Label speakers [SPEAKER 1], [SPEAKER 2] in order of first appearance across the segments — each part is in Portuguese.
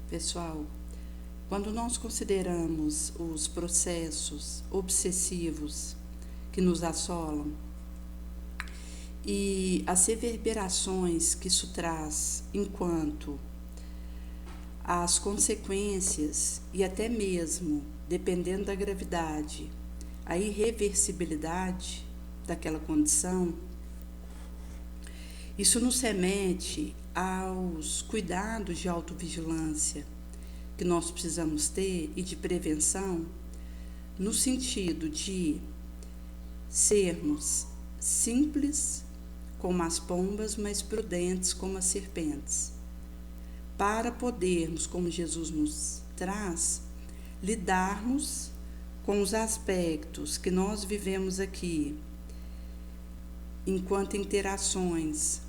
[SPEAKER 1] Pessoal, quando nós consideramos os processos obsessivos que nos assolam e as reverberações que isso traz enquanto as consequências e até mesmo, dependendo da gravidade, a irreversibilidade daquela condição, isso nos remete aos cuidados de autovigilância que nós precisamos ter e de prevenção, no sentido de sermos simples como as pombas, mas prudentes como as serpentes, para podermos, como Jesus nos traz, lidarmos com os aspectos que nós vivemos aqui enquanto interações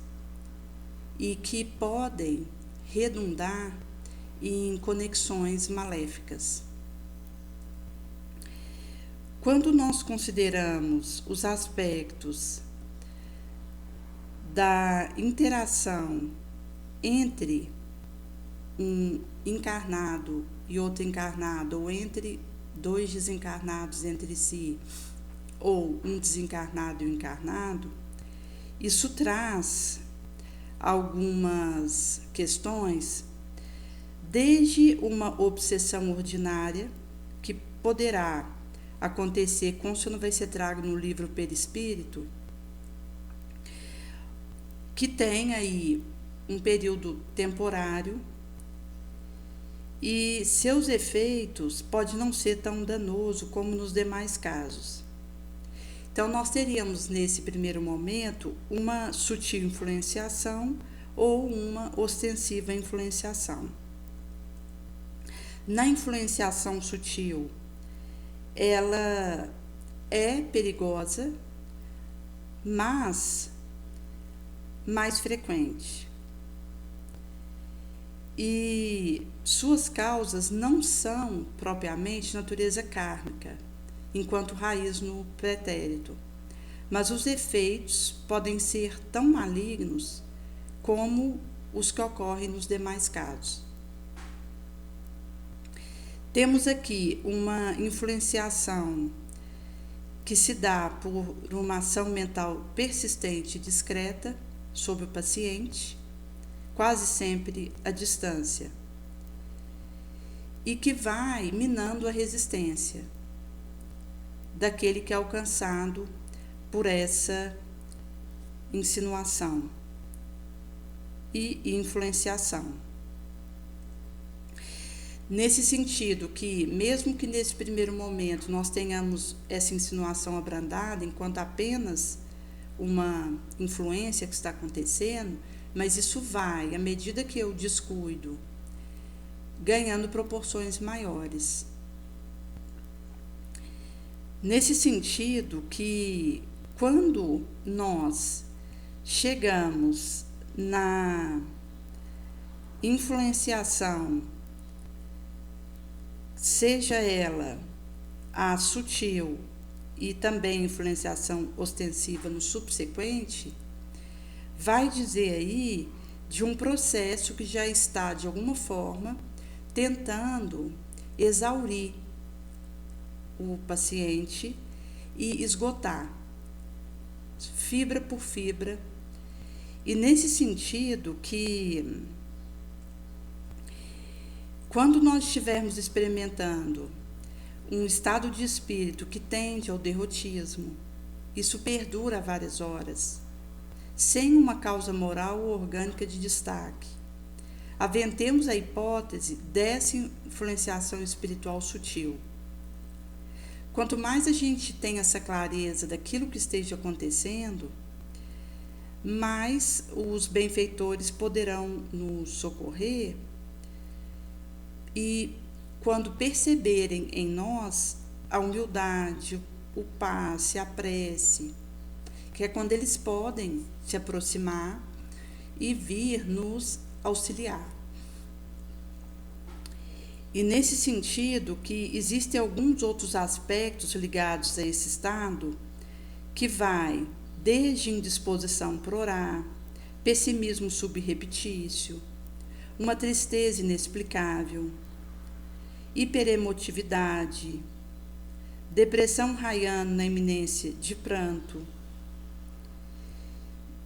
[SPEAKER 1] e que podem redundar em conexões maléficas. Quando nós consideramos os aspectos da interação entre um encarnado e outro encarnado, ou entre dois desencarnados entre si, ou um desencarnado e um encarnado, isso traz algumas questões, desde uma obsessão ordinária, que poderá acontecer, como isso não vai ser trago no livro Perispírito, que tem aí um período temporário e seus efeitos podem não ser tão danoso como nos demais casos. Então, nós teríamos, nesse primeiro momento, uma sutil influenciação ou uma ostensiva influenciação. Na influenciação sutil, ela é perigosa, mas mais frequente. E suas causas não são propriamente natureza kármica, enquanto raiz no pretérito, mas os efeitos podem ser tão malignos como os que ocorrem nos demais casos. Temos aqui uma influenciação que se dá por uma ação mental persistente e discreta sobre o paciente, quase sempre à distância, e que vai minando a resistência daquele que é alcançado por essa insinuação e influenciação. Nesse sentido que, mesmo que nesse primeiro momento nós tenhamos essa insinuação abrandada, enquanto apenas uma influência que está acontecendo, mas isso vai, à medida que eu descuido, ganhando proporções maiores. Nesse sentido que, quando nós chegamos na influenciação, seja ela a sutil e também influenciação ostensiva no subsequente, vai dizer aí de um processo que já está, de alguma forma, tentando exaurir o paciente e esgotar, fibra por fibra. E nesse sentido que, quando nós estivermos experimentando um estado de espírito que tende ao derrotismo, isso perdura várias horas, sem uma causa moral ou orgânica de destaque. Aventemos a hipótese dessa influenciação espiritual sutil. Quanto mais a gente tem essa clareza daquilo que esteja acontecendo, mais os benfeitores poderão nos socorrer e, quando perceberem em nós a humildade, o passe, a prece, que é quando eles podem se aproximar e vir nos auxiliar. E nesse sentido que existem alguns outros aspectos ligados a esse estado, que vai desde indisposição por orar, pessimismo subrepetício, uma tristeza inexplicável, hiperemotividade, depressão raiando na iminência de pranto,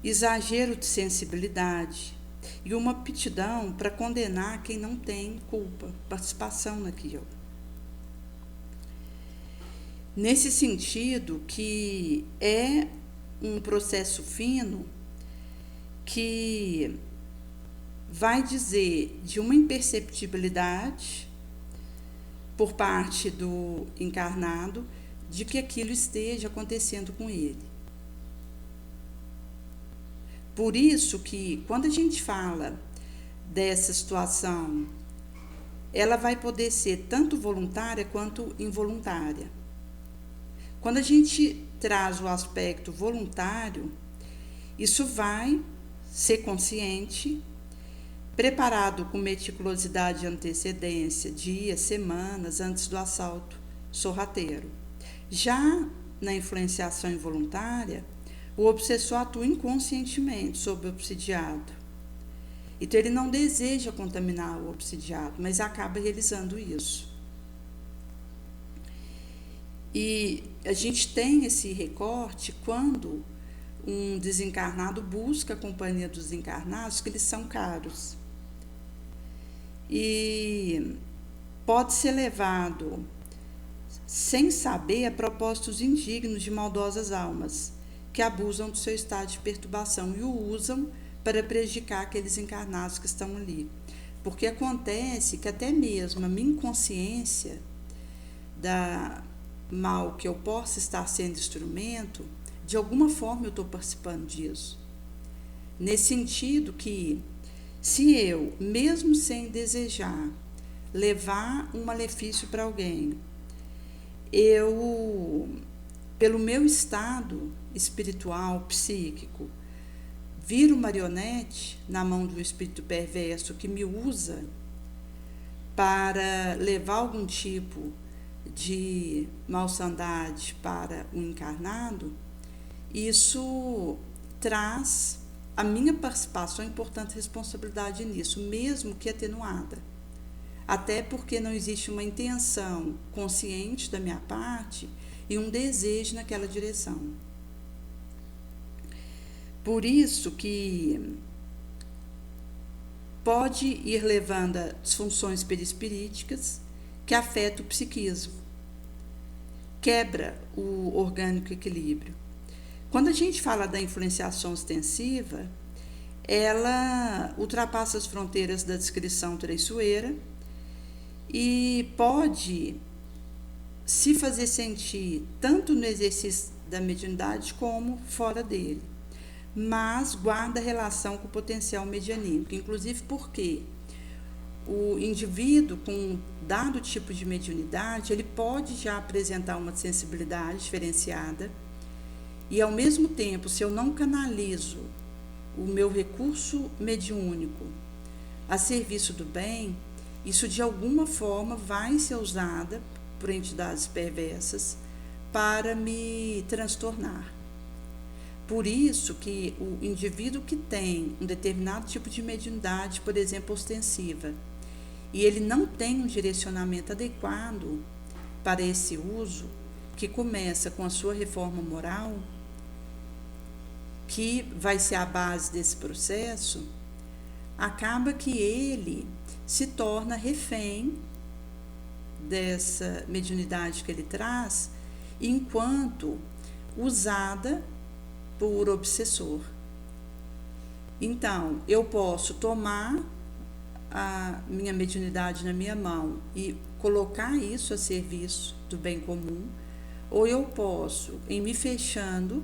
[SPEAKER 1] exagero de sensibilidade e uma aptidão para condenar quem não tem culpa, participação naquilo. Nesse sentido, que é um processo fino que vai dizer de uma imperceptibilidade por parte do encarnado de que aquilo esteja acontecendo com ele. Por isso que, quando a gente fala dessa situação, ela vai poder ser tanto voluntária quanto involuntária. Quando a gente traz o aspecto voluntário, isso vai ser consciente, preparado com meticulosidade e antecedência, dias, semanas antes do assalto sorrateiro. Já na influenciação involuntária, o obsessor atua inconscientemente sobre o obsidiado. Então, ele não deseja contaminar o obsidiado, mas acaba realizando isso. E a gente tem esse recorte quando um desencarnado busca a companhia dos encarnados, que eles são caros. E pode ser levado, sem saber, a propósitos indignos de maldosas almas, que abusam do seu estado de perturbação e o usam para prejudicar aqueles encarnados que estão ali. Porque acontece que até mesmo a minha inconsciência da mal que eu possa estar sendo instrumento, de alguma forma eu estou participando disso. Nesse sentido que, se eu, mesmo sem desejar, levar um malefício para alguém, eu, pelo meu estado espiritual, psíquico, viro marionete na mão do espírito perverso que me usa para levar algum tipo de malsandade para o encarnado, isso traz a minha participação, a importante responsabilidade nisso, mesmo que atenuada. Até porque não existe uma intenção consciente da minha parte e um desejo naquela direção. Por isso que pode ir levando a disfunções perispiríticas que afeta o psiquismo, quebra o orgânico equilíbrio. Quando a gente fala da influenciação ostensiva, ela ultrapassa as fronteiras da descrição traiçoeira e pode se fazer sentir tanto no exercício da mediunidade como fora dele, mas guarda relação com o potencial medianímico, inclusive porque o indivíduo com dado tipo de mediunidade, ele pode já apresentar uma sensibilidade diferenciada e, ao mesmo tempo, se eu não canalizo o meu recurso mediúnico a serviço do bem, isso de alguma forma vai ser usado por entidades perversas para me transtornar. Por isso que o indivíduo que tem um determinado tipo de mediunidade, por exemplo, ostensiva, e ele não tem um direcionamento adequado para esse uso, que começa com a sua reforma moral, que vai ser a base desse processo, acaba que ele se torna refém dessa mediunidade que ele traz, enquanto usada por obsessor. Então, eu posso tomar a minha mediunidade na minha mão e colocar isso a serviço do bem comum, ou eu posso, em me fechando,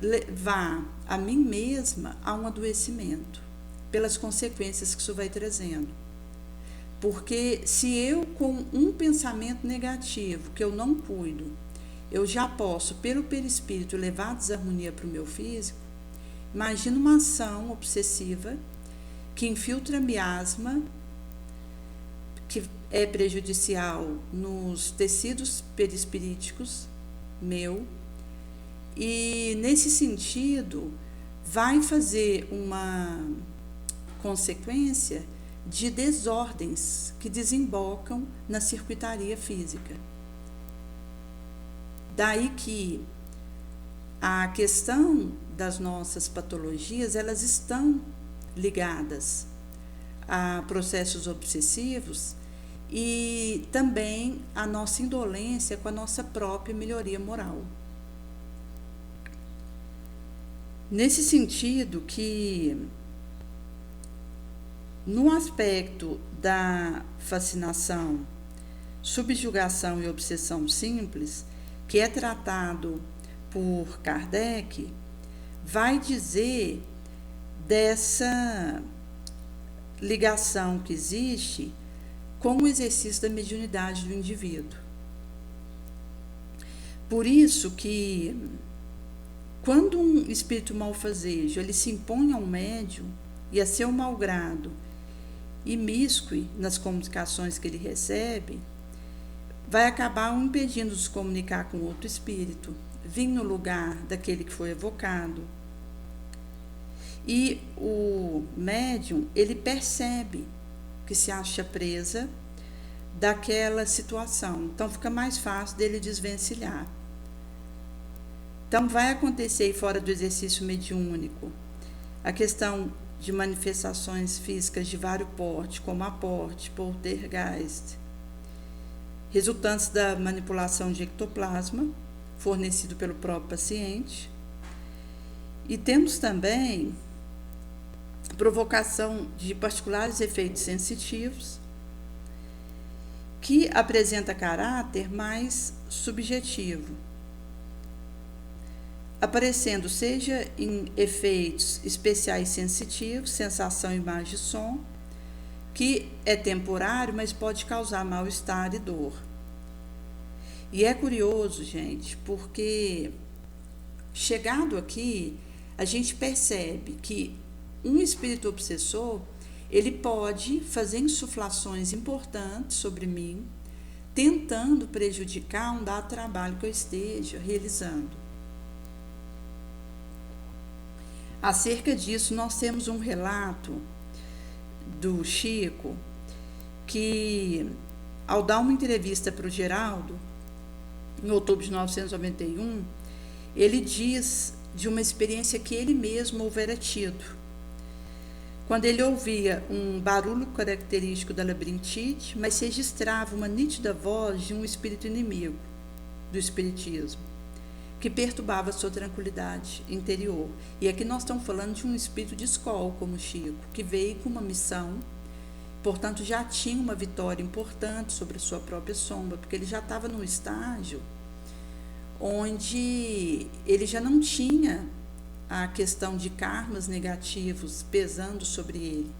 [SPEAKER 1] levar a mim mesma a um adoecimento, pelas consequências que isso vai trazendo. Porque se eu, com um pensamento negativo que eu não cuido, eu já posso, pelo perispírito, levar a desarmonia para o meu físico, imagina uma ação obsessiva que infiltra miasma, que é prejudicial nos tecidos perispiríticos meu, e nesse sentido vai fazer uma consequência de desordens que desembocam na circuitaria física. Daí que a questão das nossas patologias, elas estão ligadas a processos obsessivos e também a nossa indolência com a nossa própria melhoria moral. Nesse sentido que, no aspecto da fascinação, subjugação e obsessão simples, que é tratado por Kardec, vai dizer dessa ligação que existe com o exercício da mediunidade do indivíduo. Por isso que, quando um espírito malfazejo ele se impõe a um médium e a seu malgrado imíscue nas comunicações que ele recebe, vai acabar o impedindo de se comunicar com outro espírito, vir no lugar daquele que foi evocado. E o médium, ele percebe que se acha presa daquela situação. Então, fica mais fácil dele desvencilhar. Então, vai acontecer fora do exercício mediúnico a questão de manifestações físicas de vários porte, como aporte, poltergeist, resultantes da manipulação de ectoplasma, fornecido pelo próprio paciente. E temos também provocação de particulares efeitos sensitivos, que apresenta caráter mais subjetivo, aparecendo seja em efeitos especiais sensitivos, sensação, imagem e som, que é temporário, mas pode causar mal-estar e dor. E é curioso, gente, porque chegado aqui, a gente percebe que um espírito obsessor, ele pode fazer insuflações importantes sobre mim, tentando prejudicar um dado trabalho que eu esteja realizando. Acerca disso, nós temos um relato do Chico, que, ao dar uma entrevista para o Geraldo, em outubro de 1991, ele diz de uma experiência que ele mesmo houvera tido, quando ele ouvia um barulho característico da labirintite, mas se registrava uma nítida voz de um espírito inimigo do espiritismo, que perturbava sua tranquilidade interior. E aqui nós estamos falando de um espírito de escola, como Chico, que veio com uma missão, portanto já tinha uma vitória importante sobre a sua própria sombra, porque ele já estava num estágio onde ele já não tinha a questão de karmas negativos pesando sobre ele,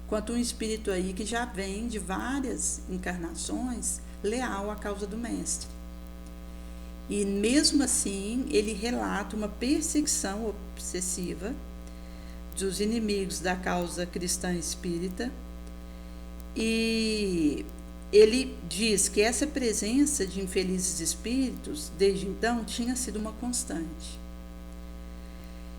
[SPEAKER 1] quanto um espírito aí que já vem de várias encarnações leal à causa do mestre. E mesmo assim, ele relata uma perseguição obsessiva dos inimigos da causa cristã espírita, e ele diz que essa presença de infelizes espíritos, desde então, tinha sido uma constante.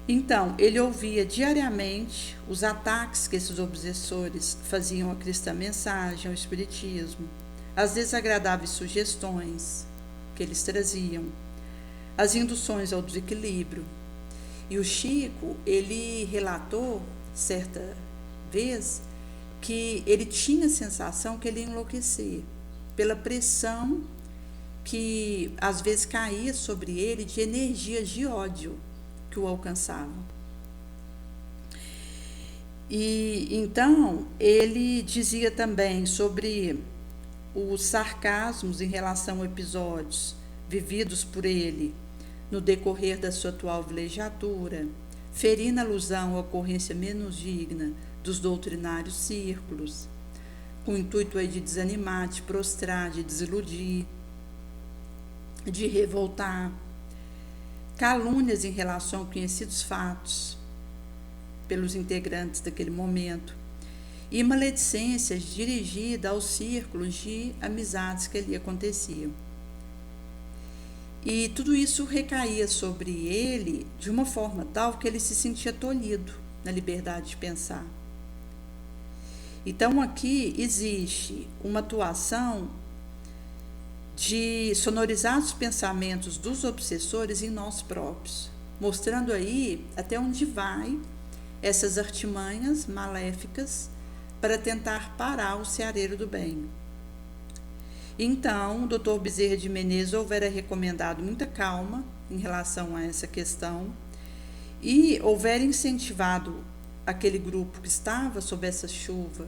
[SPEAKER 1] Então, ele ouvia diariamente os ataques que esses obsessores faziam à cristã mensagem, ao espiritismo, as desagradáveis sugestões que eles traziam, as induções ao desequilíbrio. E o Chico, ele relatou, certa vez, que ele tinha a sensação que ele ia enlouquecer, pela pressão que às vezes caía sobre ele de energias de ódio que o alcançavam. E então ele dizia também sobre os sarcasmos em relação a episódios vividos por ele no decorrer da sua atual vilegiatura, ferindo alusão à ocorrência menos digna dos doutrinários círculos, com o intuito aí de desanimar, de prostrar, de desiludir, de revoltar, calúnias em relação a conhecidos fatos pelos integrantes daquele momento, e maledicências dirigidas aos círculos de amizades que ali aconteciam. E tudo isso recaía sobre ele de uma forma tal que ele se sentia tolhido na liberdade de pensar. Então, aqui existe uma atuação de sonorizar os pensamentos dos obsessores em nós próprios, mostrando aí até onde vai essas artimanhas maléficas para tentar parar o seareiro do bem. Então, o Dr. Bezerra de Menezes houvera recomendado muita calma em relação a essa questão e houvera incentivado aquele grupo que estava sob essa chuva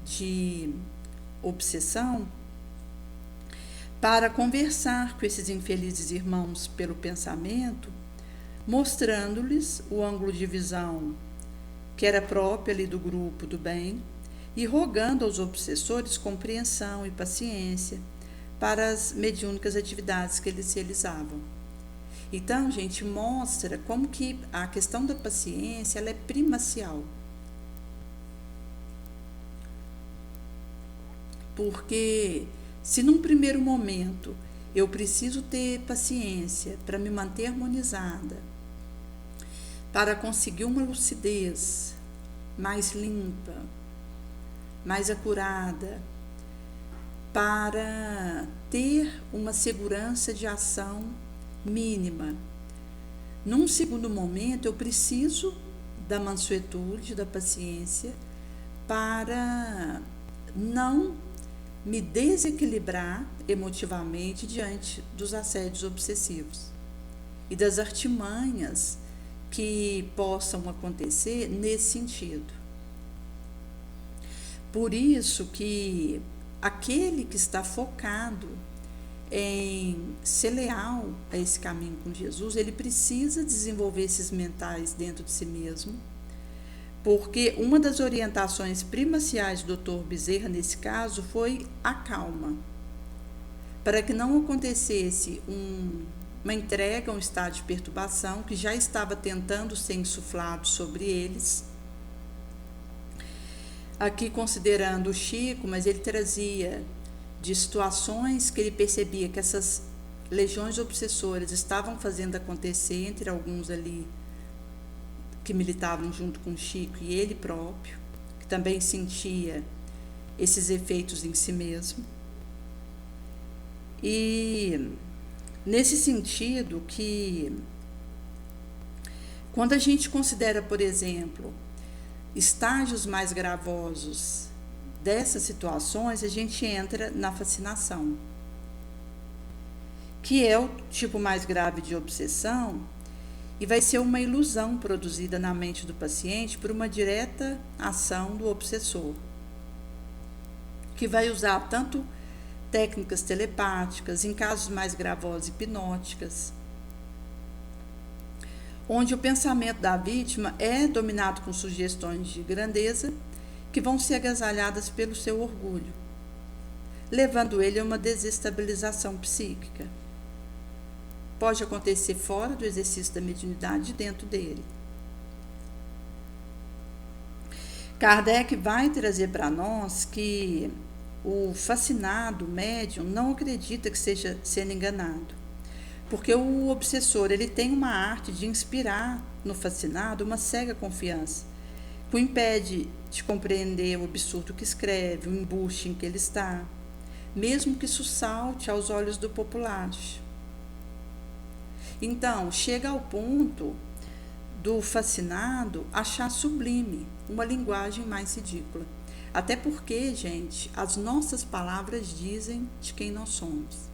[SPEAKER 1] de obsessão para conversar com esses infelizes irmãos pelo pensamento, mostrando-lhes o ângulo de visão que era próprio ali do grupo do bem e rogando aos obsessores compreensão e paciência para as mediúnicas atividades que eles realizavam. Então, gente, mostra como que a questão da paciência ela é primacial. Porque se num primeiro momento eu preciso ter paciência para me manter harmonizada, para conseguir uma lucidez mais limpa, mais acurada, para ter uma segurança de ação mínima. Num segundo momento, eu preciso da mansuetude, da paciência, para não me desequilibrar emotivamente diante dos assédios obsessivos e das artimanhas que possam acontecer nesse sentido. Por isso que aquele que está focado em ser leal a esse caminho com Jesus, ele precisa desenvolver esses mentais dentro de si mesmo, porque uma das orientações primaciais do Dr. Bezerra, nesse caso, foi a calma, para que não acontecesse uma entrega a um estado de perturbação que já estava tentando ser insuflado sobre eles. Aqui considerando o Chico, mas ele trazia de situações que ele percebia que essas legiões obsessoras estavam fazendo acontecer entre alguns ali que militavam junto com o Chico e ele próprio, que também sentia esses efeitos em si mesmo. E nesse sentido que quando a gente considera, por exemplo, estágios mais gravosos dessas situações, a gente entra na fascinação, que é o tipo mais grave de obsessão e vai ser uma ilusão produzida na mente do paciente por uma direta ação do obsessor, que vai usar tanto técnicas telepáticas, em casos mais gravosos, hipnóticas, onde o pensamento da vítima é dominado com sugestões de grandeza que vão ser agasalhadas pelo seu orgulho, levando ele a uma desestabilização psíquica. Pode acontecer fora do exercício da mediunidade e dentro dele. Kardec vai trazer para nós que o fascinado, o médium, não acredita que esteja sendo enganado, porque o obsessor ele tem uma arte de inspirar no fascinado uma cega confiança, que o impede de compreender o absurdo que escreve, o embuste em que ele está, mesmo que isso salte aos olhos do populacho. Então, chega ao ponto do fascinado achar sublime uma linguagem mais ridícula. Até porque, gente, as nossas palavras dizem de quem nós somos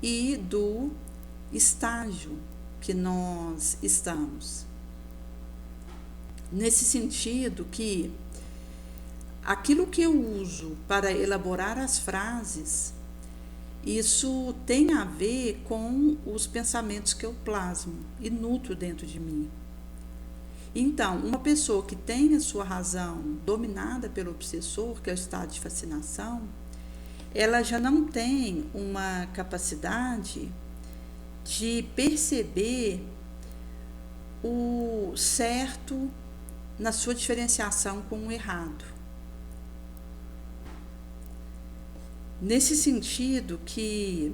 [SPEAKER 1] e do estágio que nós estamos. Nesse sentido que aquilo que eu uso para elaborar as frases, isso tem a ver com os pensamentos que eu plasmo e nutro dentro de mim. Então, uma pessoa que tem a sua razão dominada pelo obsessor, que é o estado de fascinação, ela já não tem uma capacidade de perceber o certo na sua diferenciação com o errado. Nesse sentido que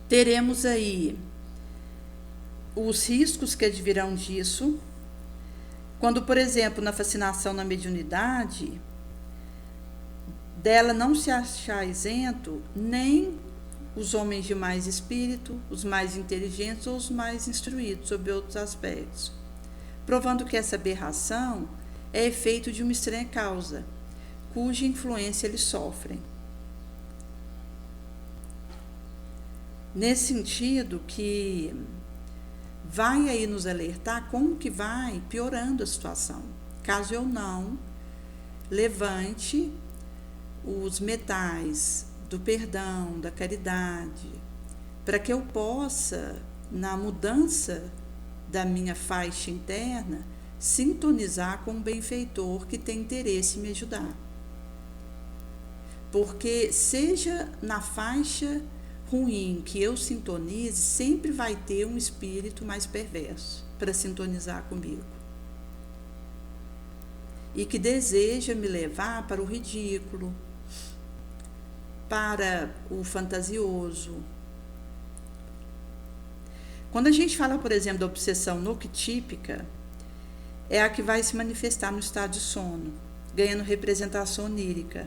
[SPEAKER 1] teremos aí os riscos que advirão disso, Quando, por exemplo, na fascinação na mediunidade, dela não se achar isento nem os homens de mais espírito, os mais inteligentes ou os mais instruídos sobre outros aspectos, provando que essa aberração é efeito de uma estranha causa, cuja influência eles sofrem. Nesse sentido que vai aí nos alertar como que vai piorando a situação, caso eu não levante os metais do perdão, da caridade, para que eu possa, na mudança da minha faixa interna, sintonizar com um benfeitor que tem interesse em me ajudar. Porque seja na faixa ruim que eu sintonize, sempre vai ter um espírito mais perverso para sintonizar comigo. E que deseja me levar para o ridículo, para o fantasioso. Quando a gente fala, por exemplo, da obsessão noctípica, é a que vai se manifestar no estado de sono, ganhando representação onírica.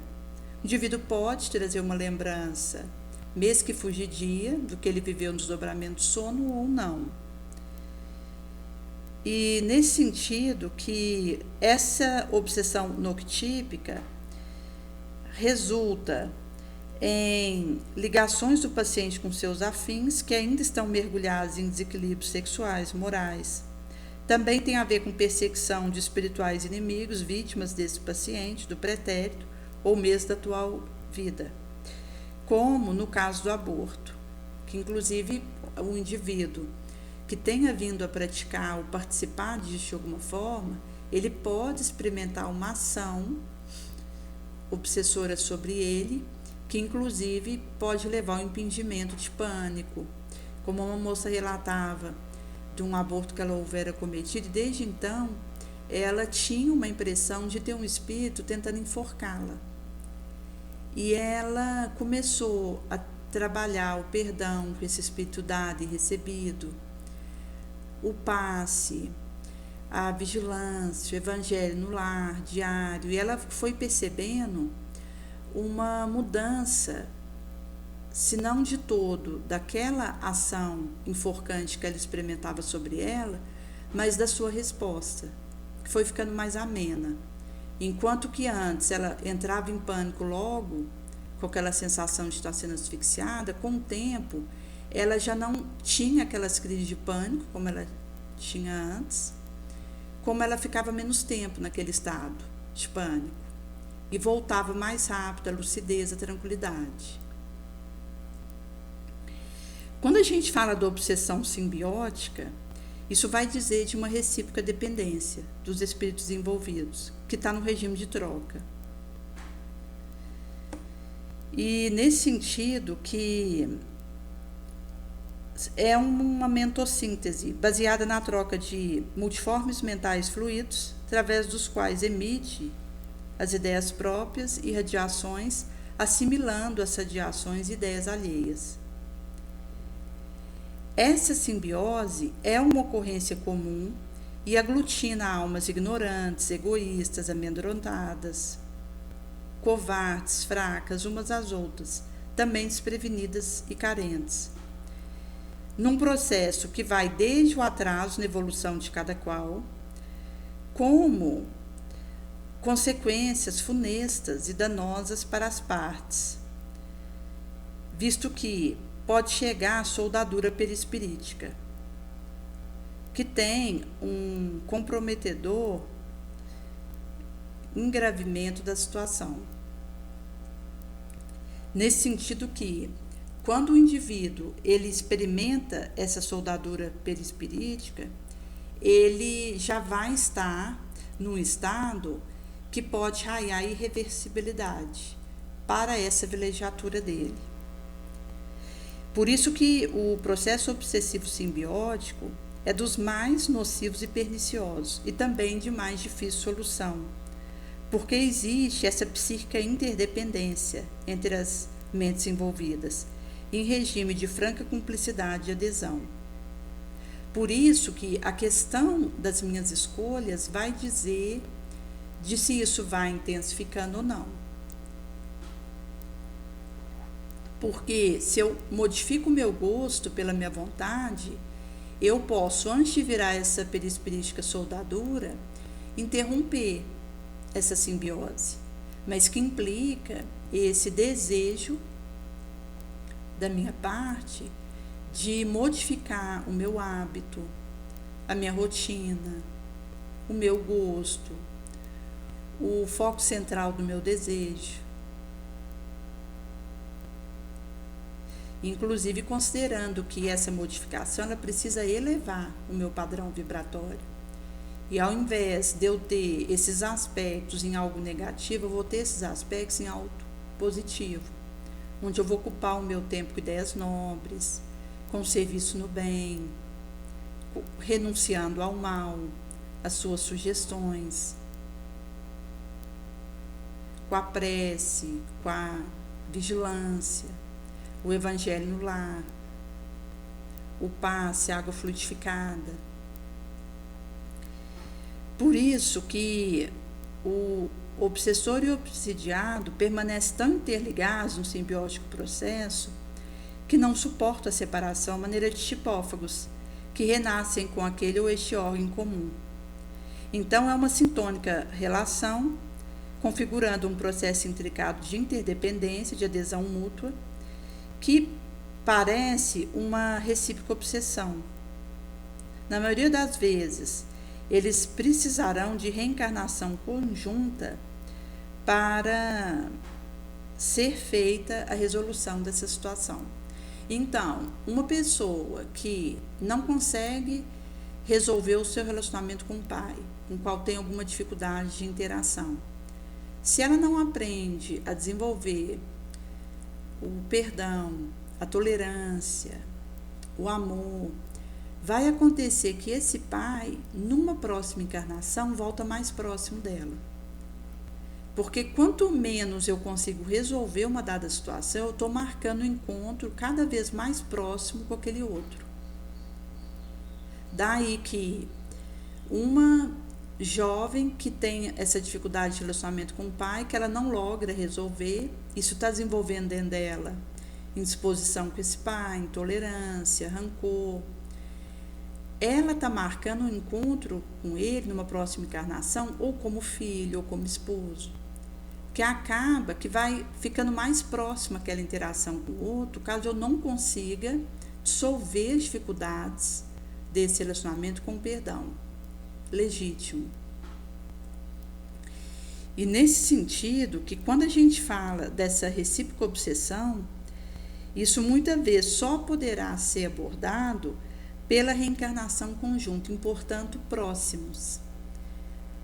[SPEAKER 1] O indivíduo pode trazer uma lembrança, mesmo que fugidia, do que ele viveu no desdobramento de sono ou não. E nesse sentido que essa obsessão noctípica resulta em ligações do paciente com seus afins que ainda estão mergulhados em desequilíbrios sexuais, morais. Também tem a ver com perseguição de espirituais inimigos, vítimas desse paciente, do pretérito ou mesmo da atual vida. Como no caso do aborto, que inclusive o indivíduo que tenha vindo a praticar ou participar disso de alguma forma, ele pode experimentar uma ação obsessora sobre ele, que inclusive pode levar ao impingimento de pânico, como uma moça relatava de um aborto que ela houvera cometido, e desde então ela tinha uma impressão de ter um espírito tentando enforcá-la. E ela começou a trabalhar o perdão com esse espírito dado e recebido, o passe, a vigilância, o evangelho no lar, diário, e ela foi percebendo uma mudança, se não de todo, daquela ação enforcante que ela experimentava sobre ela, mas da sua resposta, que foi ficando mais amena. Enquanto que antes ela entrava em pânico logo, com aquela sensação de estar sendo asfixiada, com o tempo ela já não tinha aquelas crises de pânico como ela tinha antes, como ela ficava menos tempo naquele estado de pânico e voltava mais rápido à lucidez, à tranquilidade. Quando a gente fala da obsessão simbiótica, isso vai dizer de uma recíproca dependência dos espíritos envolvidos, que está no regime de troca. E nesse sentido que é uma mentossíntese baseada na troca de multiformes mentais fluidos, através dos quais emite as ideias próprias e radiações, assimilando as radiações e ideias alheias. Essa simbiose é uma ocorrência comum e aglutina almas ignorantes, egoístas, amedrontadas, covardes, fracas umas às outras, também desprevenidas e carentes, num processo que vai desde o atraso na evolução de cada qual, como consequências funestas e danosas para as partes, visto que pode chegar à soldadura perispirítica, que tem um comprometedor engravimento da situação. Nesse sentido que, quando o indivíduo ele experimenta essa soldadura perispirítica, ele já vai estar num estado que pode raiar irreversibilidade para essa vilegiatura dele. Por isso que o processo obsessivo simbiótico é dos mais nocivos e perniciosos e também de mais difícil solução, porque existe essa psíquica interdependência entre as mentes envolvidas, em regime de franca cumplicidade e adesão. Por isso que a questão das minhas escolhas vai dizer de se isso vai intensificando ou não. Porque se eu modifico o meu gosto pela minha vontade, eu posso, antes de virar essa perispirística soldadura, interromper essa simbiose, mas que implica esse desejo da minha parte de modificar o meu hábito, a minha rotina, o meu gosto, o foco central do meu desejo. Inclusive considerando que essa modificação ela precisa elevar o meu padrão vibratório. E ao invés de eu ter esses aspectos em algo negativo, eu vou ter esses aspectos em algo positivo, onde eu vou ocupar o meu tempo com ideias nobres, com serviço no bem, renunciando ao mal, às suas sugestões, com a prece, com a vigilância, o evangelho no lar, o passe, a água fluidificada. Por isso que o obsessor e o obsidiado permanecem tão interligados no simbiótico processo que não suportam a separação, maneira de tipófagos, que renascem com aquele ou este órgão comum. Então, é uma sintônica relação, configurando um processo intricado de interdependência, de adesão mútua, que parece uma recíproca obsessão. Na maioria das vezes, eles precisarão de reencarnação conjunta para ser feita a resolução dessa situação. Então, uma pessoa que não consegue resolver o seu relacionamento com o pai, com o qual tem alguma dificuldade de interação, se ela não aprende a desenvolver o perdão, a tolerância, o amor, vai acontecer que esse pai, numa próxima encarnação, volta mais próximo dela. Porque quanto menos eu consigo resolver uma dada situação, eu estou marcando o encontro cada vez mais próximo com aquele outro. Daí que uma jovem que tem essa dificuldade de relacionamento com o pai, que ela não logra resolver, isso está desenvolvendo dentro dela indisposição com esse pai, intolerância, rancor. Ela está marcando um encontro com ele numa próxima encarnação, ou como filho, ou como esposo, que acaba que vai ficando mais próxima aquela interação com o outro, caso eu não consiga dissolver as dificuldades desse relacionamento com perdão legítimo. E nesse sentido, que quando a gente fala dessa recíproca obsessão, isso muitas vezes só poderá ser abordado pela reencarnação conjunta, e, portanto, próximos.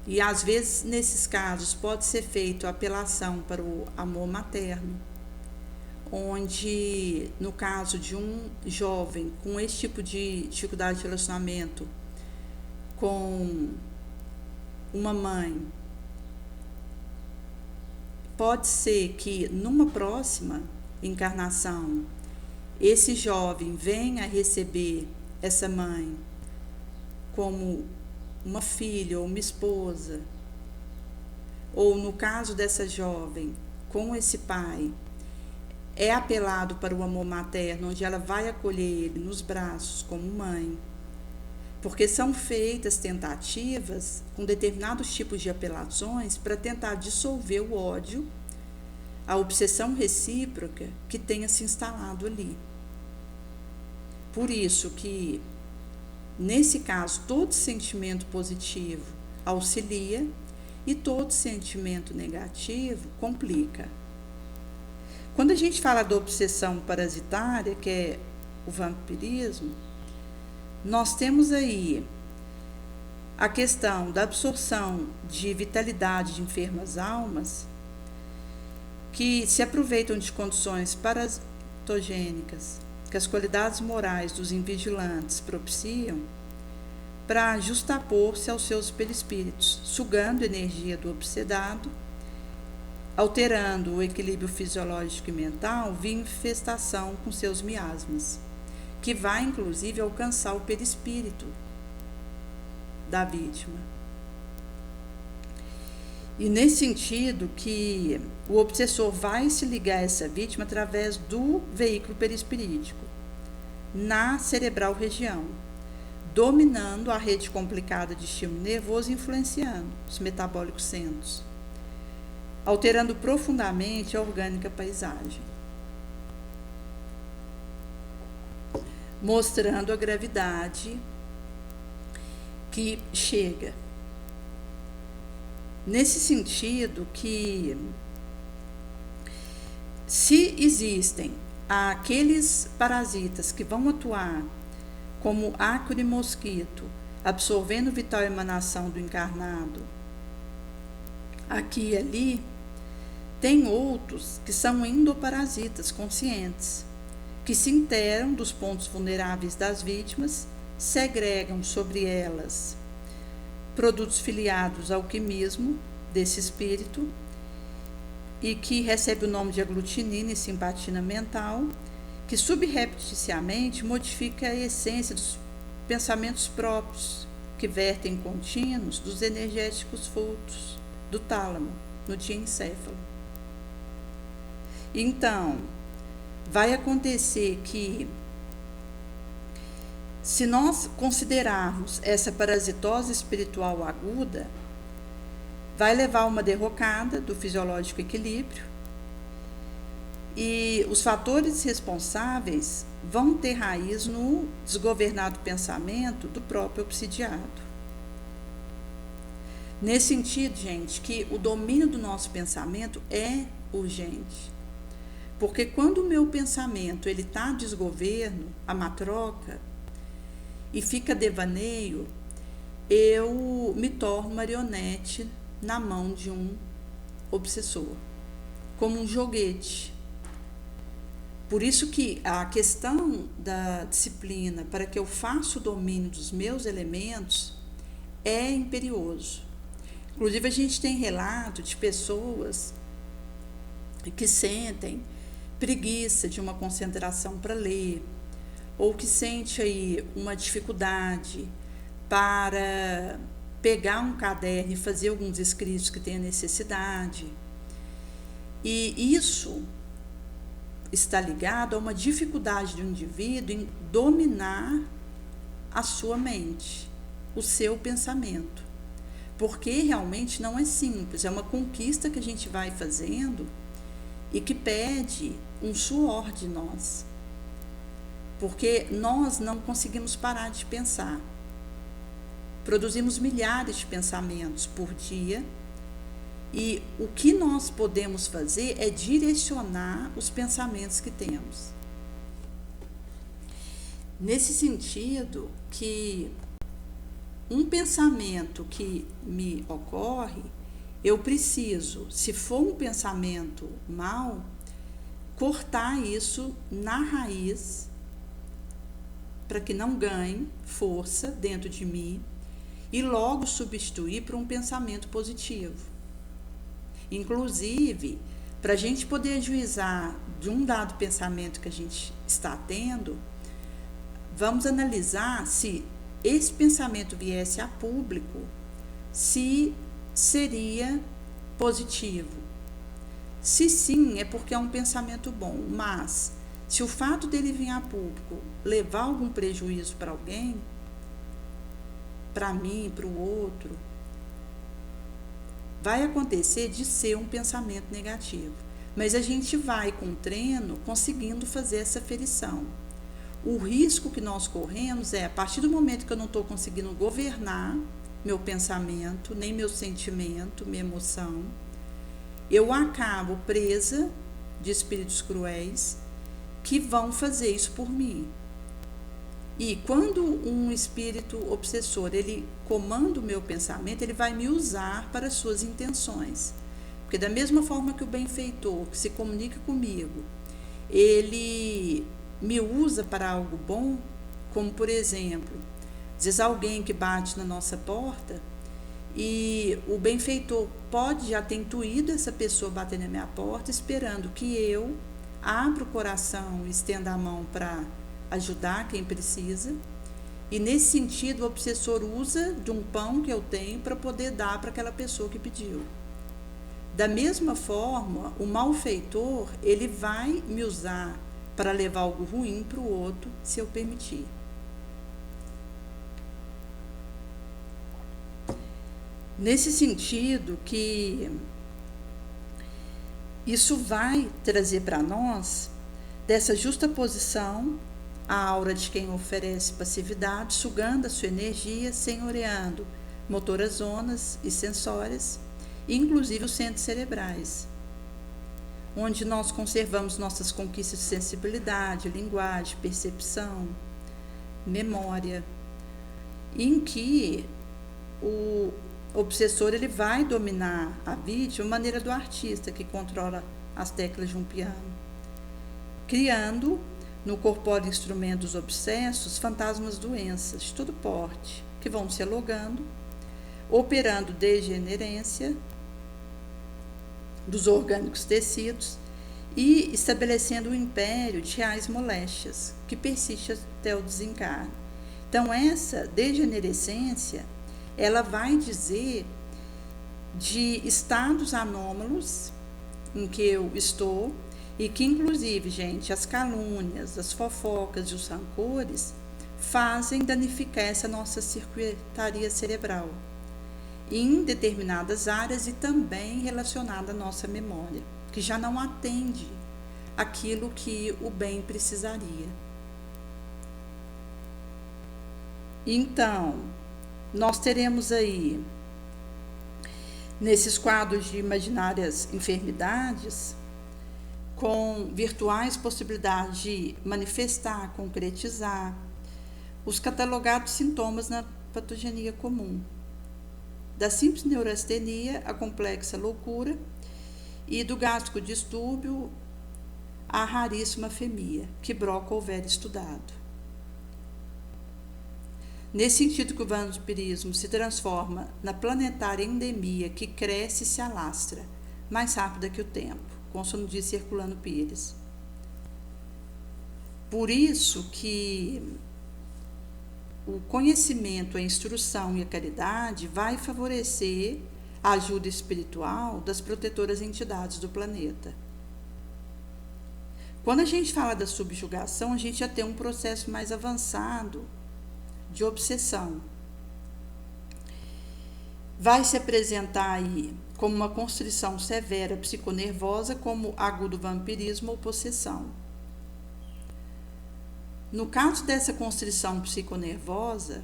[SPEAKER 1] E, às vezes, nesses casos, pode ser feita a apelação para o amor materno, onde, no caso de um jovem com esse tipo de dificuldade de relacionamento com uma mãe, pode ser que, numa próxima encarnação, esse jovem venha a receber essa mãe como uma filha ou uma esposa, ou no caso dessa jovem, com esse pai, é apelado para o amor materno, onde ela vai acolher ele nos braços como mãe, porque são feitas tentativas com determinados tipos de apelações para tentar dissolver o ódio, a obsessão recíproca que tenha se instalado ali. Por isso que, nesse caso, todo sentimento positivo auxilia e todo sentimento negativo complica. Quando a gente fala da obsessão parasitária, que é o vampirismo, nós temos aí a questão da absorção de vitalidade de enfermas almas que se aproveitam de condições parasitogênicas que as qualidades morais dos invigilantes propiciam para justapor-se aos seus perispíritos, sugando a energia do obsedado, alterando o equilíbrio fisiológico e mental via infestação com seus miasmas. que vai inclusive alcançar o perispírito da vítima. E nesse sentido que o obsessor vai se ligar a essa vítima através do veículo perispirítico, na cerebral região, dominando a rede complicada de estímulo nervoso e influenciando os metabólicos centros, alterando profundamente a orgânica paisagem, mostrando a gravidade que chega. Nesse sentido que, se existem aqueles parasitas que vão atuar como ácaro e mosquito, absorvendo vital emanação do encarnado aqui e ali, tem outros que são endoparasitas conscientes, que se interam dos pontos vulneráveis das vítimas, segregam sobre elas produtos filiados ao alquimismo desse espírito e que recebe o nome de aglutinina e simpatina mental, que subrepticiamente modifica a essência dos pensamentos próprios, que vertem contínuos dos energéticos frutos do tálamo no diencéfalo. Então, vai acontecer que, se nós considerarmos essa parasitose espiritual aguda, vai levar a uma derrocada do fisiológico equilíbrio e os fatores responsáveis vão ter raiz no desgovernado pensamento do próprio obsidiado. Nesse sentido, gente, que o domínio do nosso pensamento é urgente. Porque quando o meu pensamento ele está desgoverno, a matroca, e fica devaneio, eu me torno marionete na mão de um obsessor, como um joguete. Por isso que a questão da disciplina, para que eu faça o domínio dos meus elementos, é imperioso. Inclusive, a gente tem relato de pessoas que sentem preguiça de uma concentração para ler, ou que sente aí uma dificuldade para pegar um caderno e fazer alguns escritos que tenha necessidade. E isso está ligado a uma dificuldade do indivíduo em dominar a sua mente, o seu pensamento. Porque realmente não é simples, é uma conquista que a gente vai fazendo e que pede um suor de nós. Porque nós não conseguimos parar de pensar. Produzimos milhares de pensamentos por dia e o que nós podemos fazer é direcionar os pensamentos que temos. Nesse sentido que um pensamento que me ocorre, eu preciso, se for um pensamento mau, cortar isso na raiz para que não ganhe força dentro de mim e logo substituir por um pensamento positivo. Inclusive, para a gente poder ajuizar de um dado pensamento que a gente está tendo, vamos analisar se esse pensamento viesse a público, se seria positivo. Se sim, é porque é um pensamento bom, mas se o fato dele vir a público levar algum prejuízo para alguém, para mim, para o outro, vai acontecer de ser um pensamento negativo. Mas a gente vai, com o treino, conseguindo fazer essa aferição. O risco que nós corremos é, a partir do momento que eu não estou conseguindo governar meu pensamento, nem meu sentimento, minha emoção, eu acabo presa de espíritos cruéis que vão fazer isso por mim. E quando um espírito obsessor, ele comanda o meu pensamento, ele vai me usar para as suas intenções. Porque da mesma forma que o benfeitor, que se comunica comigo, ele me usa para algo bom, como por exemplo, diz alguém que bate na nossa porta, e o benfeitor pode já ter intuído essa pessoa bater na minha porta, esperando que eu abra o coração e estenda a mão para ajudar quem precisa. E nesse sentido, o obsessor usa de um pão que eu tenho para poder dar para aquela pessoa que pediu. Da mesma forma, o malfeitor, ele vai me usar para levar algo ruim para o outro, se eu permitir. Nesse sentido que isso vai trazer para nós dessa justaposição a aura de quem oferece passividade, sugando a sua energia, senhoreando motoras zonas e sensórias, inclusive os centros cerebrais, onde nós conservamos nossas conquistas de sensibilidade, linguagem, percepção, memória, em que o obsessor ele vai dominar a vítima de maneira do artista que controla as teclas de um piano, criando no corpóreo instrumento dos obsessos fantasmas doenças de todo porte, que vão se alongando, operando degenerência dos orgânicos tecidos e estabelecendo um império de reais moléstias, que persiste até o desencarne. Então, essa degenerescência, ela vai dizer de estados anômalos em que eu estou, e que, inclusive, gente, as calúnias, as fofocas e os rancores fazem danificar essa nossa circuitaria cerebral em determinadas áreas e também relacionada à nossa memória, que já não atende aquilo que o bem precisaria. Então, nós teremos aí, nesses quadros de imaginárias enfermidades, com virtuais possibilidades de manifestar, concretizar os catalogados sintomas na patogenia comum, da simples neurastenia à complexa loucura e do gástrico distúrbio à raríssima afemia, que Broca houver estudado. Nesse sentido que o vampirismo se transforma na planetária endemia que cresce e se alastra, mais rápida que o tempo, como disse Herculano Pires. Por isso que o conhecimento, a instrução e a caridade vai favorecer a ajuda espiritual das protetoras entidades do planeta. Quando a gente fala da subjugação, a gente já tem um processo mais avançado de obsessão. Vai se apresentar aí como uma constrição severa psiconervosa, como agudo vampirismo ou possessão. No caso dessa constrição psiconervosa,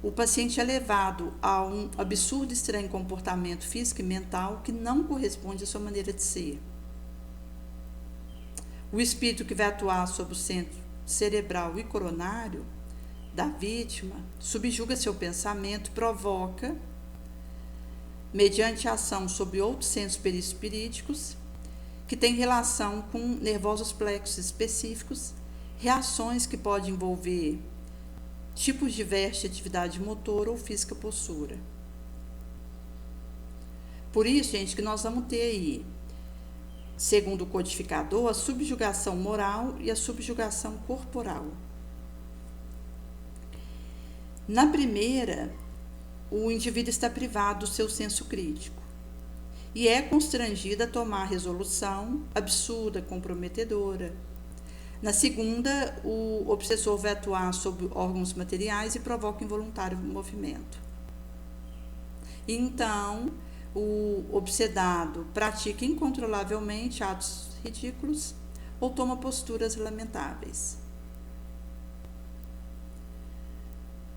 [SPEAKER 1] o paciente é levado a um absurdo e estranho comportamento físico e mental que não corresponde à sua maneira de ser. O espírito que vai atuar sobre o centro cerebral e coronário da vítima subjuga seu pensamento, provoca, mediante a ação sobre outros centros perispiríticos, que têm relação com nervosos plexos específicos, reações que podem envolver tipos diversos de atividade motora ou física possura. Por isso, gente, que nós vamos ter aí, segundo o codificador, a subjugação moral e a subjugação corporal. Na primeira, o indivíduo está privado do seu senso crítico e é constrangido a tomar resolução absurda, comprometedora. Na segunda, o obsessor vai atuar sobre órgãos materiais e provoca involuntário movimento. Então, o obsedado pratica incontrolavelmente atos ridículos ou toma posturas lamentáveis.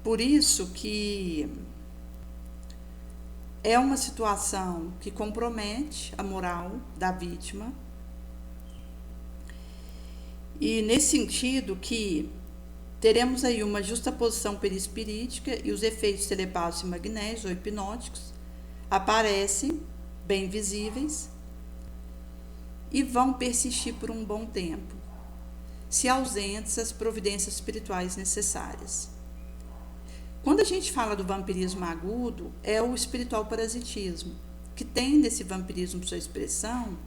[SPEAKER 1] Por isso que é uma situação que compromete a moral da vítima. E nesse sentido que teremos aí uma justaposição perispirítica e os efeitos telepáticos e magnésicos ou hipnóticos aparecem bem visíveis e vão persistir por um bom tempo, se ausentes as providências espirituais necessárias. Quando a gente fala do vampirismo agudo, é o espiritual parasitismo, que tem desse vampirismo sua expressão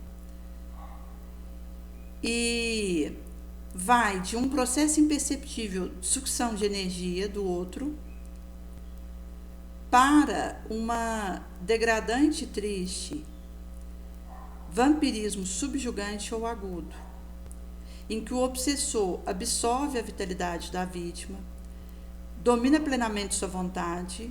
[SPEAKER 1] e vai de um processo imperceptível de sucção de energia do outro para uma degradante e triste vampirismo subjugante ou agudo, em que o obsessor absorve a vitalidade da vítima, domina plenamente sua vontade,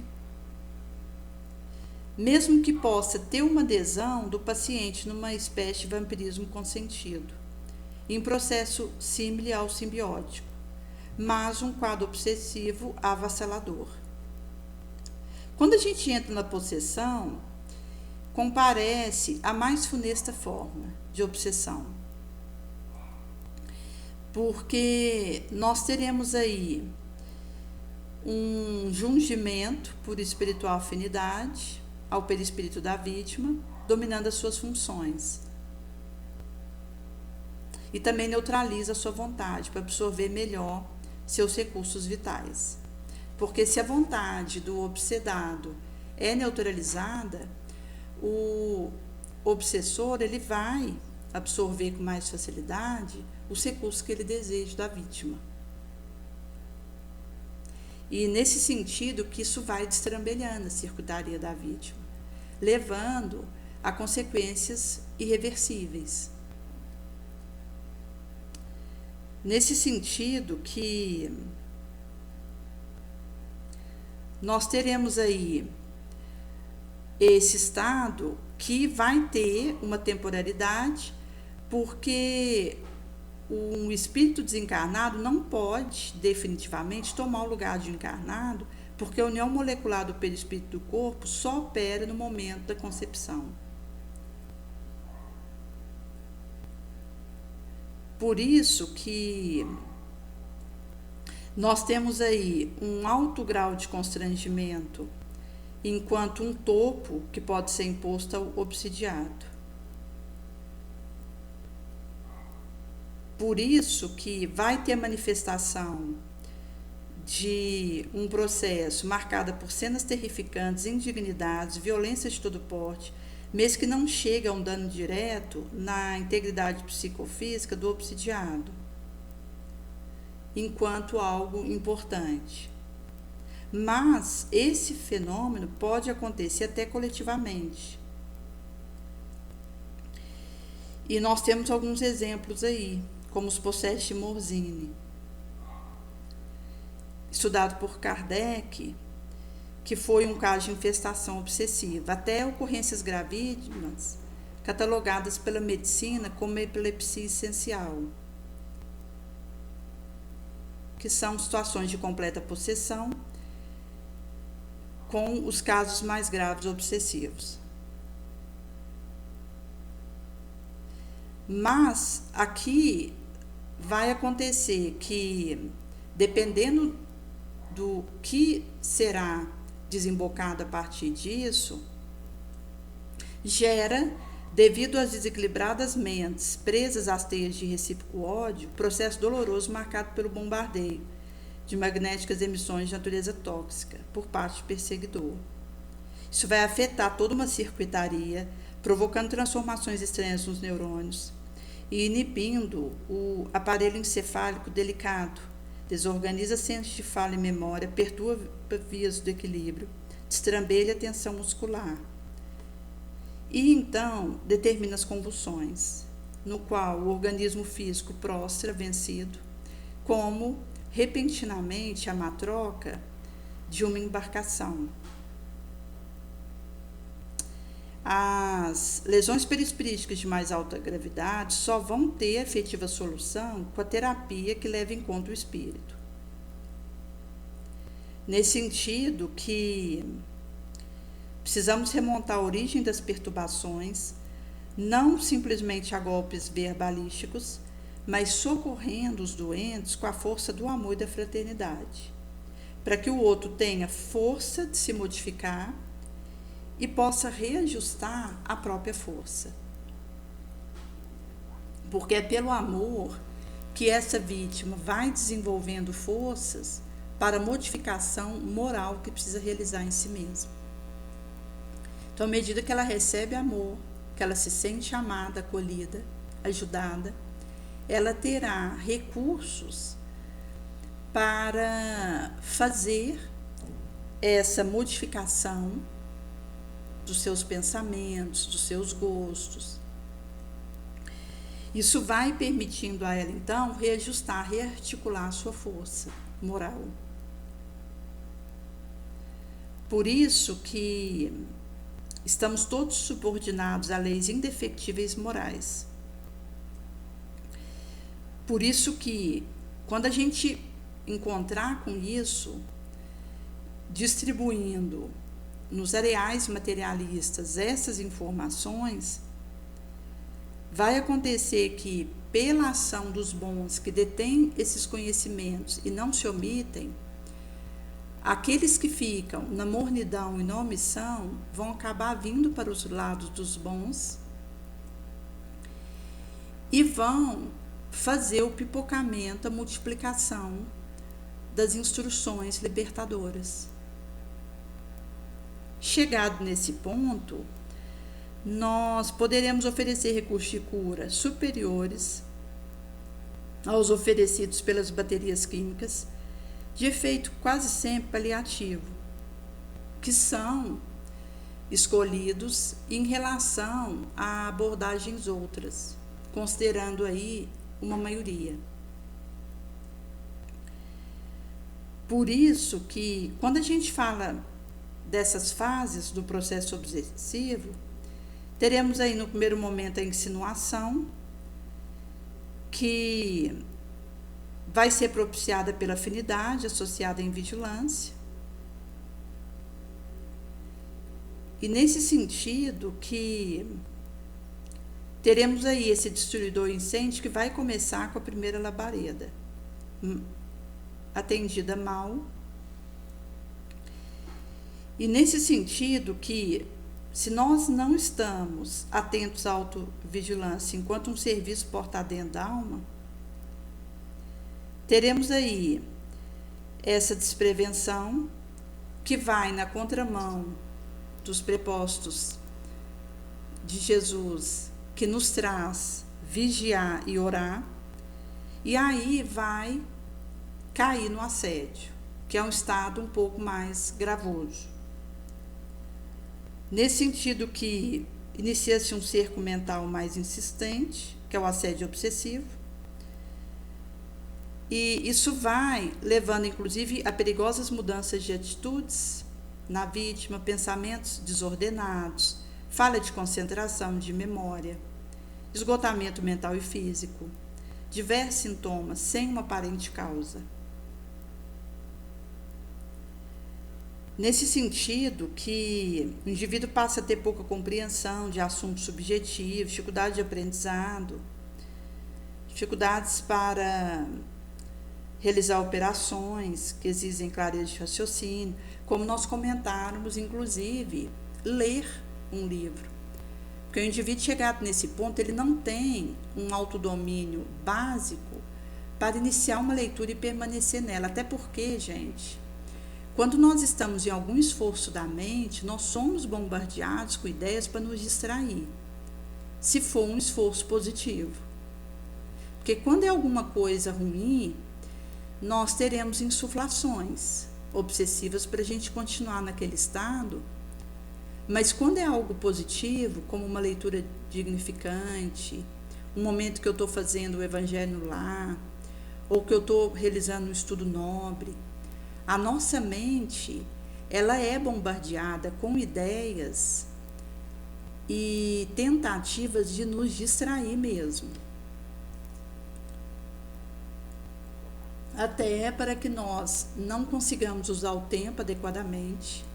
[SPEAKER 1] mesmo que possa ter uma adesão do paciente numa espécie de vampirismo consentido, em processo símile ao simbiótico, mas um quadro obsessivo avassalador. Quando a gente entra na possessão, comparece a mais funesta forma de obsessão, porque nós teremos aí um jungimento por espiritual afinidade ao perispírito da vítima, dominando as suas funções. E também neutraliza a sua vontade para absorver melhor seus recursos vitais. Porque se a vontade do obsedado é neutralizada, o obsessor ele vai absorver com mais facilidade os recursos que ele deseja da vítima. E nesse sentido que isso vai destrambelhando a circuitaria da vítima, levando a consequências irreversíveis. Nesse sentido que nós teremos aí esse estado que vai ter uma temporalidade, porque um espírito desencarnado não pode definitivamente tomar o lugar de encarnado, porque a união molecular do perispírito do corpo só opera no momento da concepção. Por isso que nós temos aí um alto grau de constrangimento, enquanto um topo que pode ser imposto ao obsidiado. Por isso que vai ter manifestação de um processo marcado por cenas terrificantes, indignidades, violência de todo porte, mesmo que não chegue a um dano direto na integridade psicofísica do obsidiado, enquanto algo importante. Mas esse fenômeno pode acontecer até coletivamente. E nós temos alguns exemplos aí, como os processos de Morzine, estudado por Kardec, que foi um caso de infestação obsessiva, até ocorrências gravíssimas, catalogadas pela medicina como epilepsia essencial, que são situações de completa possessão, com os casos mais graves obsessivos. Mas aqui vai acontecer que, dependendo do que será desembocado a partir disso, gera, devido às desequilibradas mentes presas às teias de recíproco ódio, processo doloroso marcado pelo bombardeio de magnéticas emissões de natureza tóxica por parte do perseguidor. Isso vai afetar toda uma circuitaria, provocando transformações estranhas nos neurônios e inibindo o aparelho encefálico delicado, desorganiza centros de fala e memória, perturba vias do equilíbrio, destrambelha a tensão muscular. E então determina as convulsões, no qual o organismo físico prostra vencido, como repentinamente a matroca de uma embarcação. As lesões perispiríticas de mais alta gravidade só vão ter efetiva solução com a terapia que leva em conta o espírito. Nesse sentido que precisamos remontar a origem das perturbações, não simplesmente a golpes verbalísticos, mas socorrendo os doentes com a força do amor e da fraternidade, para que o outro tenha força de se modificar e possa reajustar a própria força. Porque é pelo amor que essa vítima vai desenvolvendo forças para a modificação moral que precisa realizar em si mesma. Então, à medida que ela recebe amor, que ela se sente amada, acolhida, ajudada, ela terá recursos para fazer essa modificação dos seus pensamentos, dos seus gostos. Isso vai permitindo a ela, então, reajustar, rearticular a sua força moral. Por isso que estamos todos subordinados a leis indefectíveis morais. Por isso que, quando a gente encontrar com isso, distribuindo nos areais materialistas essas informações, vai acontecer que, pela ação dos bons que detêm esses conhecimentos e não se omitem, aqueles que ficam na mornidão e na omissão vão acabar vindo para os lados dos bons e vão fazer o pipocamento, a multiplicação das instruções libertadoras. Chegado nesse ponto, nós poderemos oferecer recursos de cura superiores aos oferecidos pelas baterias químicas, de efeito quase sempre paliativo, que são escolhidos em relação a abordagens outras, considerando aí uma maioria. Por isso que, quando a gente fala dessas fases do processo obsessivo, teremos aí no primeiro momento a insinuação, que vai ser propiciada pela afinidade associada em vigilância. E nesse sentido que teremos aí esse destruidor incêndio que vai começar com a primeira labareda, atendida mal. E nesse sentido que, se nós não estamos atentos à autovigilância enquanto um serviço porta dentro da alma, teremos aí essa desprevenção que vai na contramão dos prepostos de Jesus, que nos traz vigiar e orar, e aí vai cair no assédio, que é um estado um pouco mais gravoso. Nesse sentido que inicia-se um cerco mental mais insistente, que é o assédio obsessivo, e isso vai levando, inclusive, a perigosas mudanças de atitudes na vítima, pensamentos desordenados, falha de concentração, de memória, esgotamento mental e físico, diversos sintomas sem uma aparente causa. Nesse sentido que o indivíduo passa a ter pouca compreensão de assuntos subjetivos, dificuldade de aprendizado, dificuldades para realizar operações que exigem clareza de raciocínio, como nós comentáramos, inclusive, ler um livro. Porque o indivíduo chegado nesse ponto, ele não tem um autodomínio básico para iniciar uma leitura e permanecer nela. Até porque, gente, quando nós estamos em algum esforço da mente, nós somos bombardeados com ideias para nos distrair, se for um esforço positivo. Porque quando é alguma coisa ruim, nós teremos insuflações obsessivas para a gente continuar naquele estado, mas quando é algo positivo, como uma leitura dignificante, um momento que eu estou fazendo o evangelho no lar, ou que eu estou realizando um estudo nobre, a nossa mente, ela é bombardeada com ideias e tentativas de nos distrair mesmo. Até para que nós não consigamos usar o tempo adequadamente.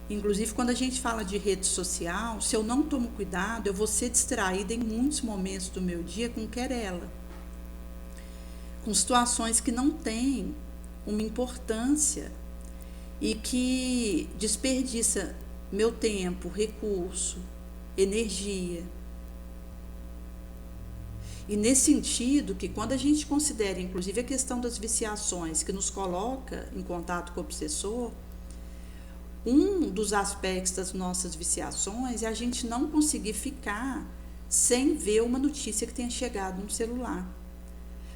[SPEAKER 1] Inclusive, quando a gente fala de rede social, se eu não tomo cuidado, eu vou ser distraída em muitos momentos do meu dia com querela, com situações que não têm uma importância e que desperdiça meu tempo, recurso, energia. E nesse sentido, que quando a gente considera, inclusive, a questão das viciações, que nos coloca em contato com o obsessor, um dos aspectos das nossas viciações é a gente não conseguir ficar sem ver uma notícia que tenha chegado no celular.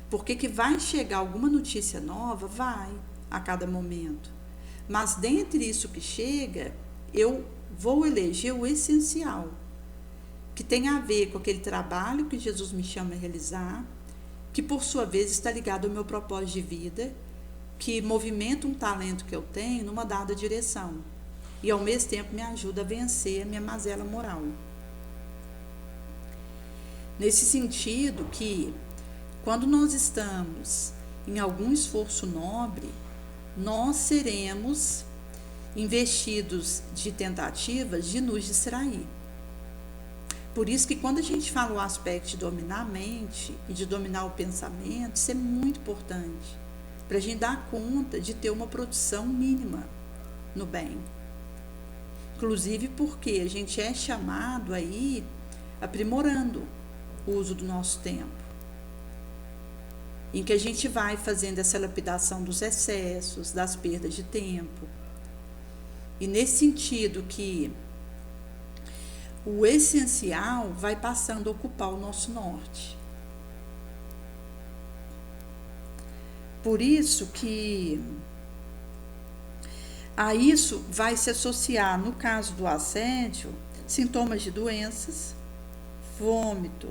[SPEAKER 1] Porque que vai chegar alguma notícia nova, vai, a cada momento. Mas dentre isso que chega, eu vou eleger o essencial, que tem a ver com aquele trabalho que Jesus me chama a realizar, que por sua vez está ligado ao meu propósito de vida, que movimenta um talento que eu tenho numa dada direção e ao mesmo tempo me ajuda a vencer a minha mazela moral. Nesse sentido que, quando nós estamos em algum esforço nobre, nós seremos investidos de tentativas de nos distrair. Por isso que quando a gente fala o aspecto de dominar a mente e de dominar o pensamento, isso é muito importante, para a gente dar conta de ter uma produção mínima no bem. Inclusive porque a gente é chamado aí aprimorando o uso do nosso tempo, em que a gente vai fazendo essa lapidação dos excessos, das perdas de tempo. E nesse sentido que o essencial vai passando a ocupar o nosso norte. Por isso que a isso vai se associar, no caso do assédio, sintomas de doenças, vômito,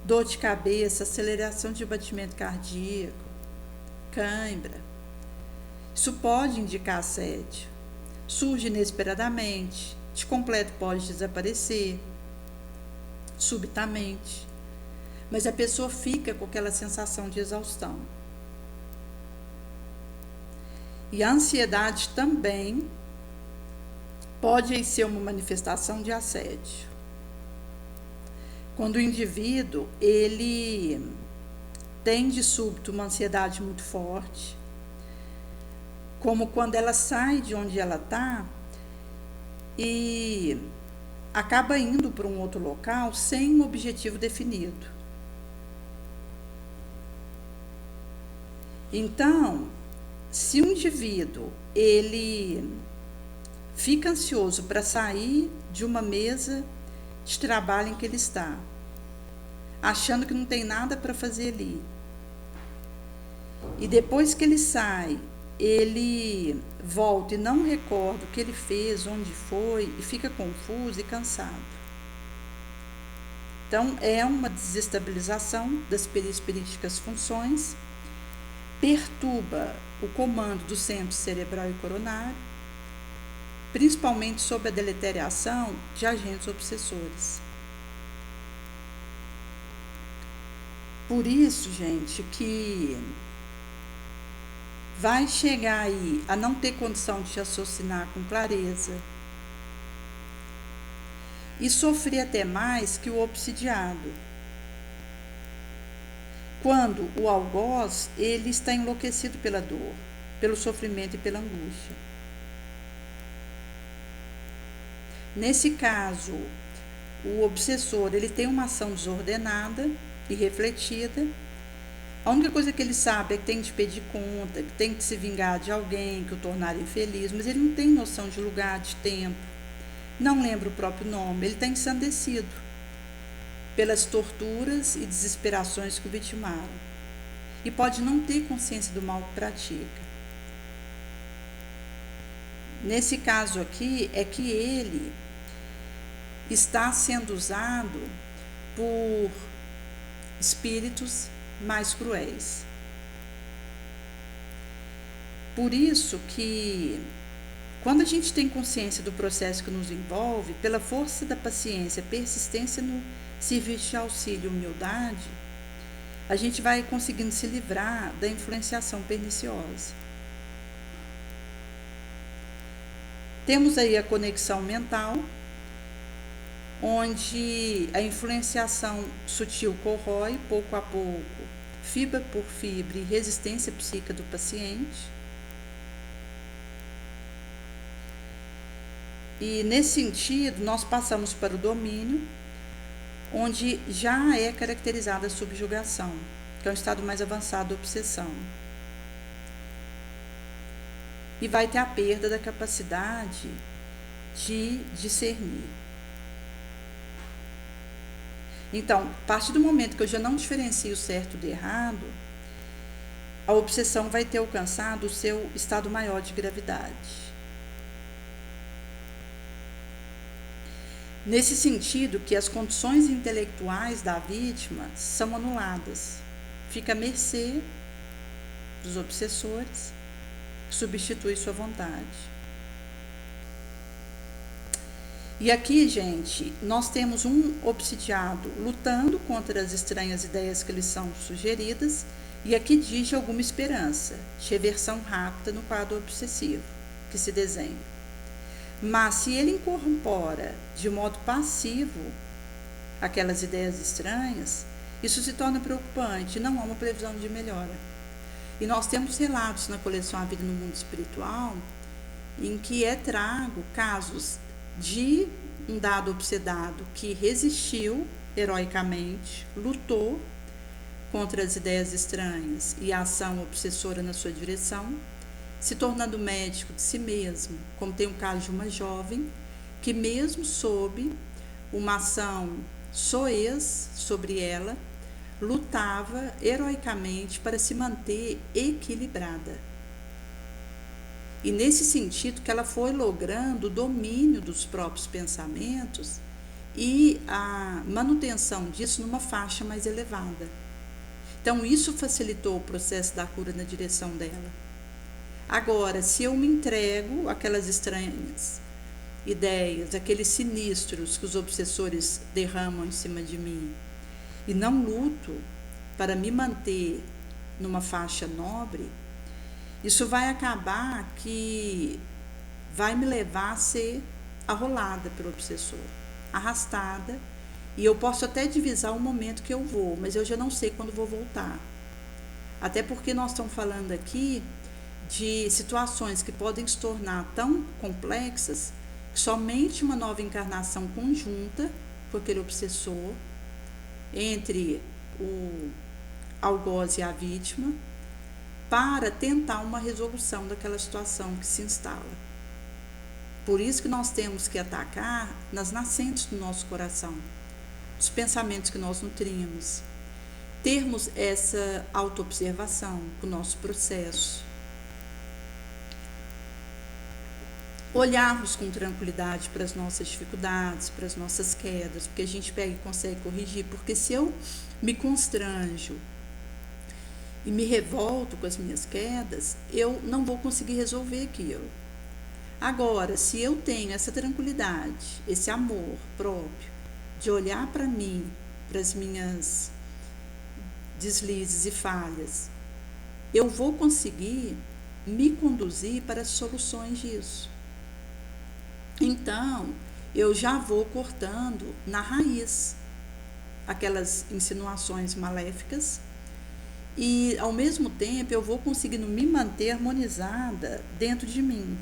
[SPEAKER 1] dor de cabeça, aceleração de batimento cardíaco, cãibra. Isso pode indicar assédio. Surge inesperadamente, de completo pode desaparecer, subitamente. Mas a pessoa fica com aquela sensação de exaustão. E a ansiedade também pode ser uma manifestação de assédio. Quando o indivíduo, ele tem de súbito uma ansiedade muito forte, como quando ela sai de onde ela está e acaba indo para um outro local sem um objetivo definido. Então, se o indivíduo ele fica ansioso para sair de uma mesa de trabalho em que ele está, achando que não tem nada para fazer ali, e depois que ele sai, ele volta e não recorda o que ele fez, onde foi, e fica confuso e cansado. Então, é uma desestabilização das perispíricas funções, perturba o comando do centro cerebral e coronário, principalmente sob a deleteriação de agentes obsessores. Por isso, gente, que vai chegar aí a não ter condição de raciocinar com clareza e sofrer até mais que o obsidiado, quando o algoz ele está enlouquecido pela dor, pelo sofrimento e pela angústia. Nesse caso, o obsessor ele tem uma ação desordenada e refletida. A única coisa que ele sabe é que tem de pedir conta, que tem de se vingar de alguém, que o tornar infeliz, mas ele não tem noção de lugar, de tempo, não lembra o próprio nome, ele está ensandecido pelas torturas e desesperações que o vitimaram, e pode não ter consciência do mal que pratica. Nesse caso aqui, é que ele está sendo usado por espíritos mais cruéis. Por isso que, quando a gente tem consciência do processo que nos envolve, pela força da paciência, persistência no serviço de auxílio e humildade, a gente vai conseguindo se livrar da influenciação perniciosa. Temos aí a conexão mental, onde a influenciação sutil corrói, pouco a pouco, fibra por fibra e resistência psíquica do paciente. E, nesse sentido, nós passamos para o domínio, onde já é caracterizada a subjugação, que é um estado mais avançado da obsessão. E vai ter a perda da capacidade de discernir. Então, a partir do momento que eu já não diferencio o certo do errado, a obsessão vai ter alcançado o seu estado maior de gravidade. Nesse sentido que as condições intelectuais da vítima são anuladas, fica à mercê dos obsessores, que substitui sua vontade. E aqui, gente, nós temos um obsidiado lutando contra as estranhas ideias que lhe são sugeridas, e aqui diz alguma esperança de reversão rápida no quadro obsessivo que se desenha. Mas se ele incorpora de modo passivo aquelas ideias estranhas, isso se torna preocupante e não há uma previsão de melhora. E nós temos relatos na coleção A Vida no Mundo Espiritual em que é trago casos de um dado obsedado que resistiu heroicamente, lutou contra as ideias estranhas e a ação obsessora na sua direção, se tornando médico de si mesmo, como tem o caso de uma jovem que, mesmo sob uma ação soez sobre ela, lutava heroicamente para se manter equilibrada. E nesse sentido que ela foi logrando o domínio dos próprios pensamentos e a manutenção disso numa faixa mais elevada. Então, isso facilitou o processo da cura na direção dela. Agora, se eu me entrego àquelas estranhas ideias, aqueles sinistros que os obsessores derramam em cima de mim, e não luto para me manter numa faixa nobre, isso vai acabar que vai me levar a ser arrolada pelo obsessor, arrastada, e eu posso até divisar o momento que eu vou, mas eu já não sei quando vou voltar. Até porque nós estamos falando aqui de situações que podem se tornar tão complexas que somente uma nova encarnação conjunta com aquele obsessor, entre o algoz e a vítima, para tentar uma resolução daquela situação que se instala. Por isso que nós temos que atacar nas nascentes do nosso coração, os pensamentos que nós nutrimos, termos essa autoobservação com o nosso processo, olharmos com tranquilidade para as nossas dificuldades, para as nossas quedas, porque a gente pega e consegue corrigir, porque se eu me constranjo e me revolto com as minhas quedas, eu não vou conseguir resolver aquilo. Agora, se eu tenho essa tranquilidade, esse amor próprio, de olhar para mim, para as minhas deslizes e falhas, eu vou conseguir me conduzir para as soluções disso. Então, eu já vou cortando na raiz aquelas insinuações maléficas e, ao mesmo tempo, eu vou conseguindo me manter harmonizada dentro de mim.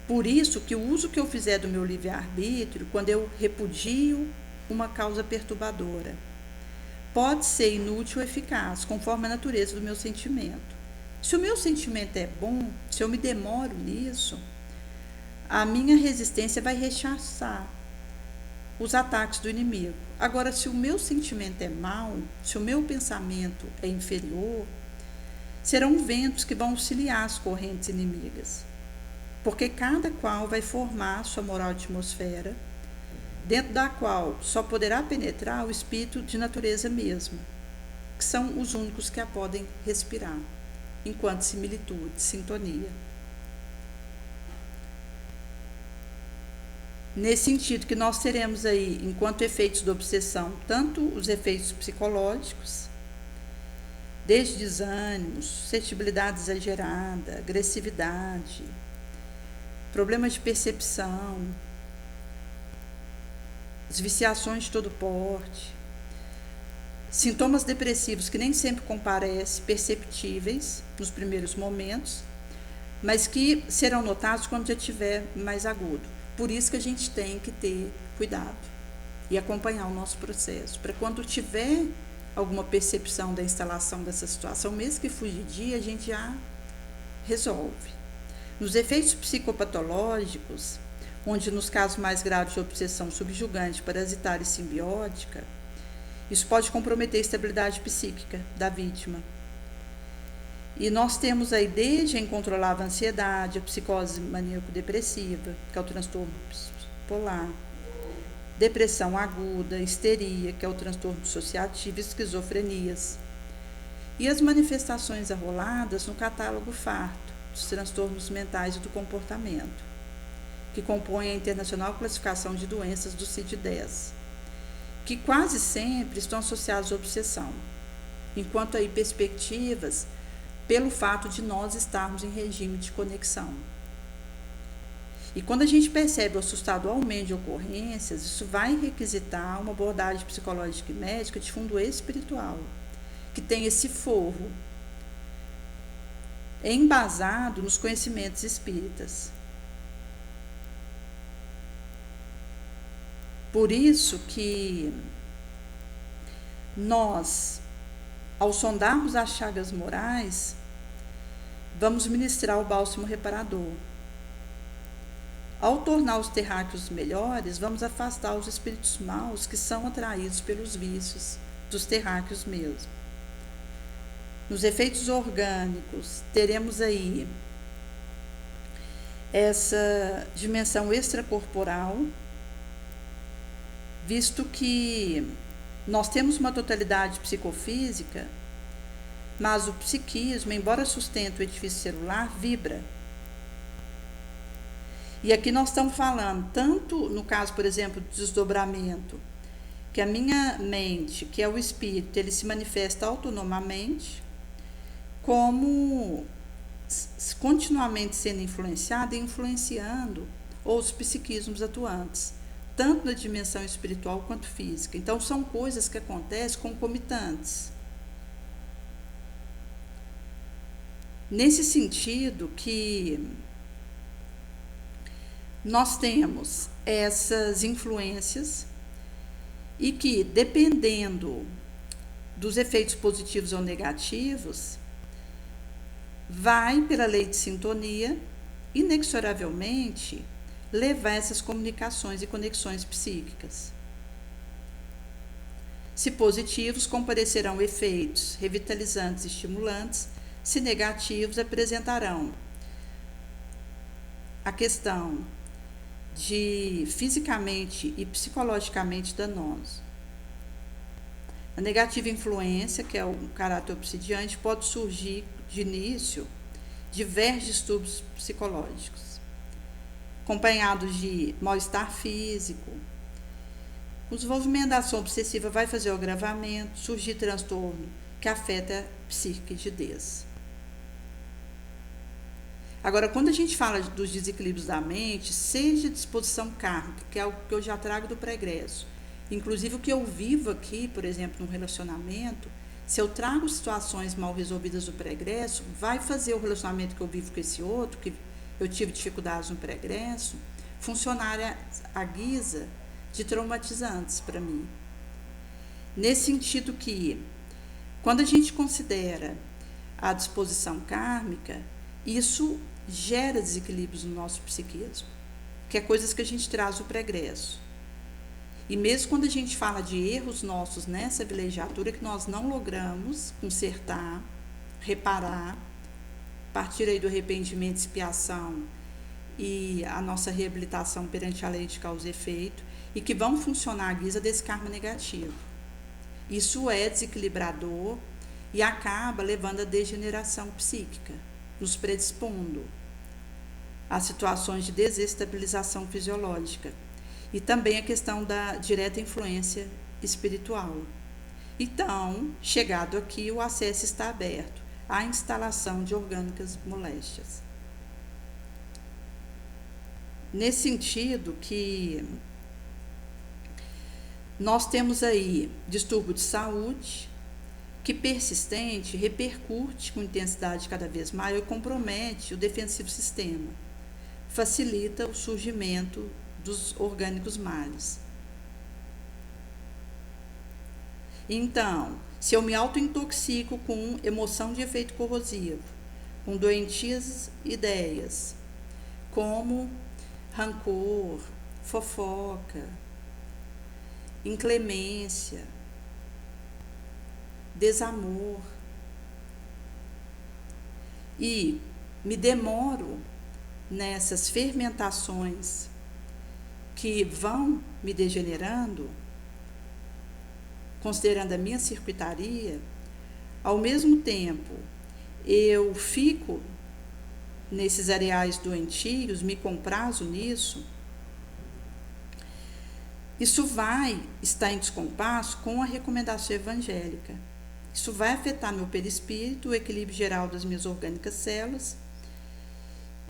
[SPEAKER 1] Por isso que o uso que eu fizer do meu livre-arbítrio, quando eu repudio uma causa perturbadora, pode ser inútil ou eficaz, conforme a natureza do meu sentimento. Se o meu sentimento é bom, se eu me demoro nisso, a minha resistência vai rechaçar os ataques do inimigo. Agora, se o meu sentimento é mau, se o meu pensamento é inferior, serão ventos que vão auxiliar as correntes inimigas, porque cada qual vai formar sua moral atmosfera, dentro da qual só poderá penetrar o espírito de natureza mesma, que são os únicos que a podem respirar, enquanto similitude, sintonia. Nesse sentido que nós teremos aí, enquanto efeitos da obsessão, tanto os efeitos psicológicos, desde desânimos, suscetibilidade exagerada, agressividade, problemas de percepção, desviciações de todo porte, sintomas depressivos que nem sempre comparecem, perceptíveis nos primeiros momentos, mas que serão notados quando já estiver mais agudo. Por isso que a gente tem que ter cuidado e acompanhar o nosso processo, para quando tiver alguma percepção da instalação dessa situação, mesmo que fugidia, a gente já resolve. Nos efeitos psicopatológicos, onde nos casos mais graves de obsessão subjugante, parasitária e simbiótica, Isso pode comprometer a estabilidade psíquica da vítima. E nós temos aí desde a incontrolável ansiedade, a psicose maníaco-depressiva, que é o transtorno bipolar, depressão aguda, histeria, que é o transtorno dissociativo, esquizofrenias. E as manifestações arroladas no catálogo farto, dos transtornos mentais e do comportamento, que compõem a Internacional Classificação de Doenças do CID-10, que quase sempre estão associados à obsessão, enquanto aí perspectivas pelo fato de nós estarmos em regime de conexão. E quando a gente percebe o assustador aumento de ocorrências, isso vai requisitar uma abordagem psicológica e médica de fundo espiritual, que tem esse forro embasado nos conhecimentos espíritas. Por isso que nós, ao sondarmos as chagas morais, vamos ministrar o bálsamo reparador. Ao tornar os terráqueos melhores, vamos afastar os espíritos maus que são atraídos pelos vícios dos terráqueos mesmo. Nos efeitos orgânicos, teremos aí essa dimensão extracorporal, visto que nós temos uma totalidade psicofísica, mas o psiquismo, embora sustente o edifício celular, vibra. E aqui nós estamos falando, tanto no caso, por exemplo, do desdobramento, que a minha mente, que é o espírito, ele se manifesta autonomamente, como continuamente sendo influenciado e influenciando os psiquismos atuantes, tanto na dimensão espiritual quanto física. Então, são coisas que acontecem concomitantes. Nesse sentido que nós temos essas influências e que, dependendo dos efeitos positivos ou negativos, vai, pela lei de sintonia, inexoravelmente levar essas comunicações e conexões psíquicas. Se positivos, comparecerão efeitos revitalizantes e estimulantes; se negativos, apresentarão a questão de fisicamente e psicologicamente danosos. A negativa influência, que é o caráter obsidiante, pode surgir de início diversos distúrbios psicológicos, acompanhados de mal-estar físico. O desenvolvimento da ação obsessiva vai fazer o agravamento, surgir transtorno que afeta a psique de Deus. Agora, quando a gente fala dos desequilíbrios da mente, seja disposição kármica, que é o que eu já trago do pregresso, inclusive o que eu vivo aqui, por exemplo, num relacionamento, se eu trago situações mal resolvidas do pregresso, vai fazer o relacionamento que eu vivo com esse outro, que eu tive dificuldades no pregresso, funcionar à guisa de traumatizantes para mim. Nesse sentido que, quando a gente considera a disposição kármica, isso gera desequilíbrios no nosso psiquismo, que é coisas que a gente traz do pregresso. E mesmo quando a gente fala de erros nossos nessa vilegiatura que nós não logramos consertar, reparar, a partir aí do arrependimento, expiação e a nossa reabilitação perante a lei de causa e efeito, e que vão funcionar à guisa desse karma negativo. Isso é desequilibrador e acaba levando à degeneração psíquica, nos predispondo a situações de desestabilização fisiológica e também a questão da direta influência espiritual. Então, chegado aqui, o acesso está aberto à instalação de orgânicas moléstias. Nesse sentido que nós temos aí distúrbio de saúde, que persistente repercute com intensidade cada vez maior e compromete o defensivo sistema, facilita o surgimento dos orgânicos males. Então, se eu me auto-intoxico com emoção de efeito corrosivo, com doentias ideias, como rancor, fofoca, inclemência, desamor. E me demoro nessas fermentações que vão me degenerando, considerando a minha circuitaria. Ao mesmo tempo, eu fico nesses areais doentios, me comprazo nisso. Isso vai estar em descompasso com a recomendação evangélica. Isso vai afetar meu perispírito, o equilíbrio geral das minhas orgânicas células.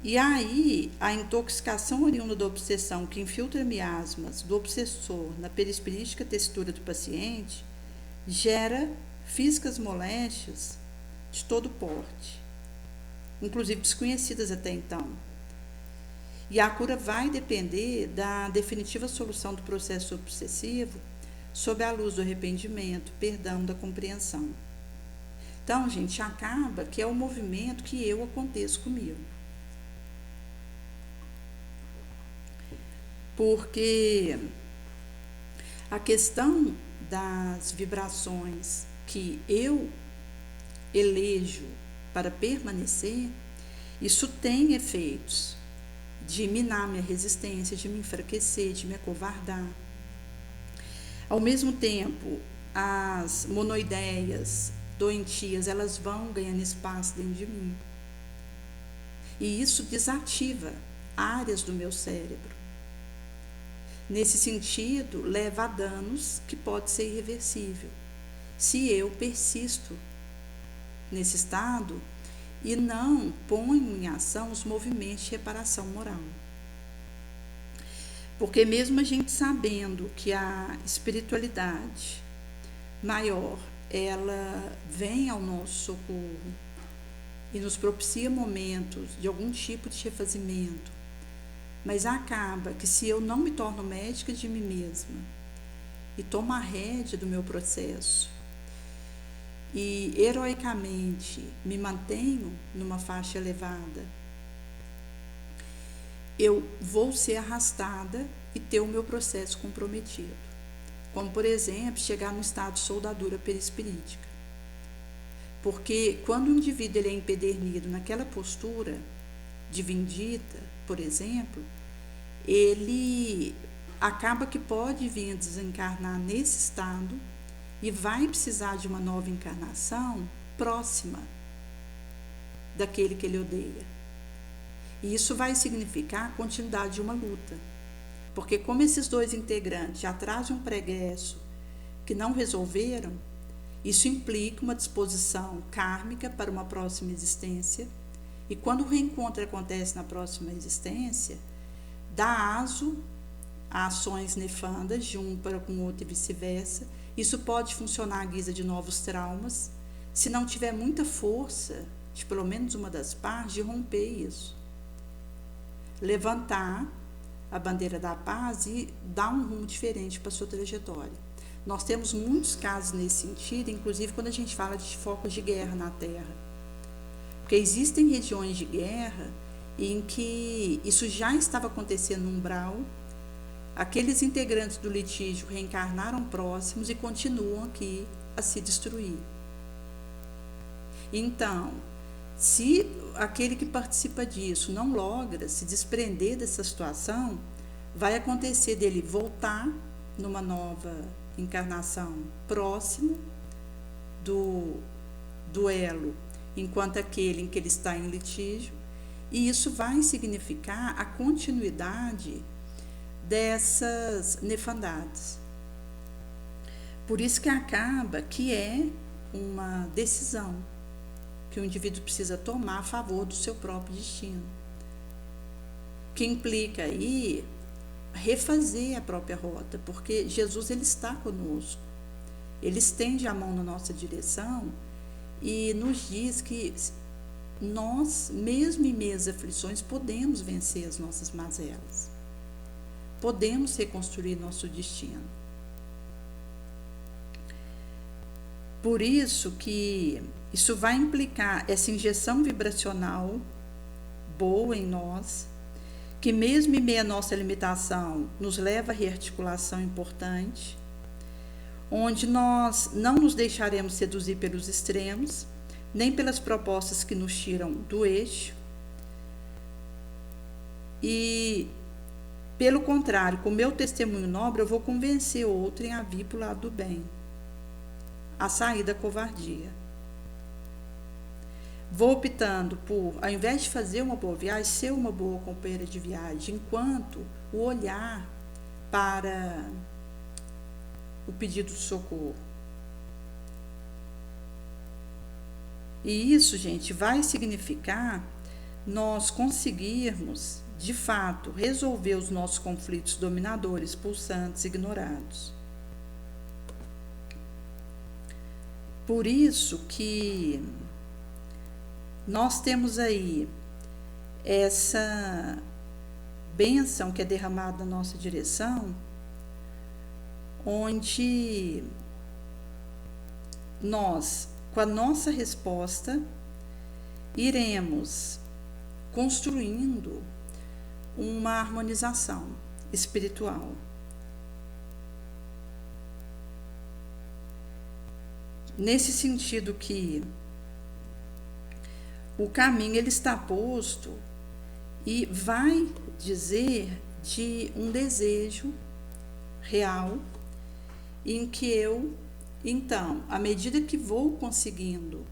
[SPEAKER 1] E aí, a intoxicação oriunda da obsessão que infiltra miasmas do obsessor na perispirística textura do paciente gera físicas moléstias de todo porte, inclusive desconhecidas até então. E a cura vai depender da definitiva solução do processo obsessivo sob a luz do arrependimento, perdão, da compreensão. Então, gente, acaba que é o movimento que eu aconteço comigo. Porque a questão das vibrações que eu elejo para permanecer, isso tem efeitos de minar minha resistência, de me enfraquecer, de me acovardar. Ao mesmo tempo, as monoideias doentias, elas vão ganhando espaço dentro de mim. E isso desativa áreas do meu cérebro. Nesse sentido, leva a danos que pode ser irreversível, se eu persisto nesse estado e não ponho em ação os movimentos de reparação moral. Porque mesmo a gente sabendo que a espiritualidade maior, ela vem ao nosso socorro e nos propicia momentos de algum tipo de refazimento, mas acaba que se eu não me torno médica de mim mesma e tomo a rédea do meu processo e heroicamente me mantenho numa faixa elevada, eu vou ser arrastada e ter o meu processo comprometido. Como, por exemplo, chegar no estado de soldadura perispirítica. Porque quando o indivíduo ele é empedernido naquela postura de vindita, por exemplo, ele acaba que pode vir a desencarnar nesse estado e vai precisar de uma nova encarnação próxima daquele que ele odeia. E isso vai significar a continuidade de uma luta. Porque como esses dois integrantes já trazem um pregresso que não resolveram, isso implica uma disposição kármica para uma próxima existência. E quando o reencontro acontece na próxima existência, dá aso a ações nefandas de um para com o outro e vice-versa. Isso pode funcionar à guisa de novos traumas, se não tiver muita força, de pelo menos uma das partes, de romper isso. Levantar a bandeira da paz e dar um rumo diferente para a sua trajetória. Nós temos muitos casos nesse sentido, inclusive quando a gente fala de focos de guerra na Terra. Porque existem regiões de guerra em que isso já estava acontecendo no umbral, aqueles integrantes do litígio reencarnaram próximos e continuam aqui a se destruir. Então, se aquele que participa disso não logra se desprender dessa situação, vai acontecer dele voltar numa nova encarnação próximo do duelo, enquanto aquele em que ele está em litígio, e isso vai significar a continuidade dessas nefandades. Por isso que acaba que é uma decisão que o indivíduo precisa tomar a favor do seu próprio destino, que implica aí refazer a própria rota, porque Jesus ele está conosco, ele estende a mão na nossa direção e nos diz que nós, mesmo em meias aflições, podemos vencer as nossas mazelas, podemos reconstruir nosso destino. Por isso que isso vai implicar essa injeção vibracional boa em nós, que mesmo em meio à nossa limitação, nos leva a rearticulação importante, onde nós não nos deixaremos seduzir pelos extremos, nem pelas propostas que nos tiram do eixo, e, pelo contrário, com o meu testemunho nobre, eu vou convencer o outro a vir para o lado do bem, a sair da covardia. Vou optando por, ao invés de fazer uma boa viagem, ser uma boa companheira de viagem, enquanto o olhar para o pedido de socorro. E isso, gente, vai significar nós conseguirmos, de fato, resolver os nossos conflitos dominadores, pulsantes, ignorados. Por isso que nós temos aí essa bênção que é derramada na nossa direção, onde nós, com a nossa resposta, iremos construindo uma harmonização espiritual. Nesse sentido que o caminho ele está posto e vai dizer de um desejo real em que eu, então, à medida que vou conseguindo,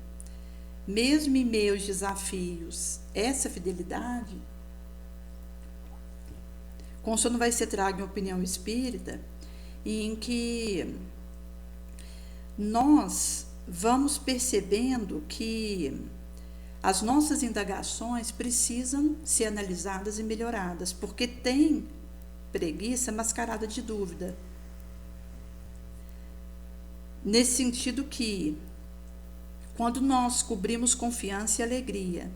[SPEAKER 1] mesmo em meus desafios, essa fidelidade, Consul não vai ser trago em opinião espírita, em que nós vamos percebendo que as nossas indagações precisam ser analisadas e melhoradas, porque tem preguiça mascarada de dúvida. Nesse sentido que, quando nós cobrimos confiança e alegria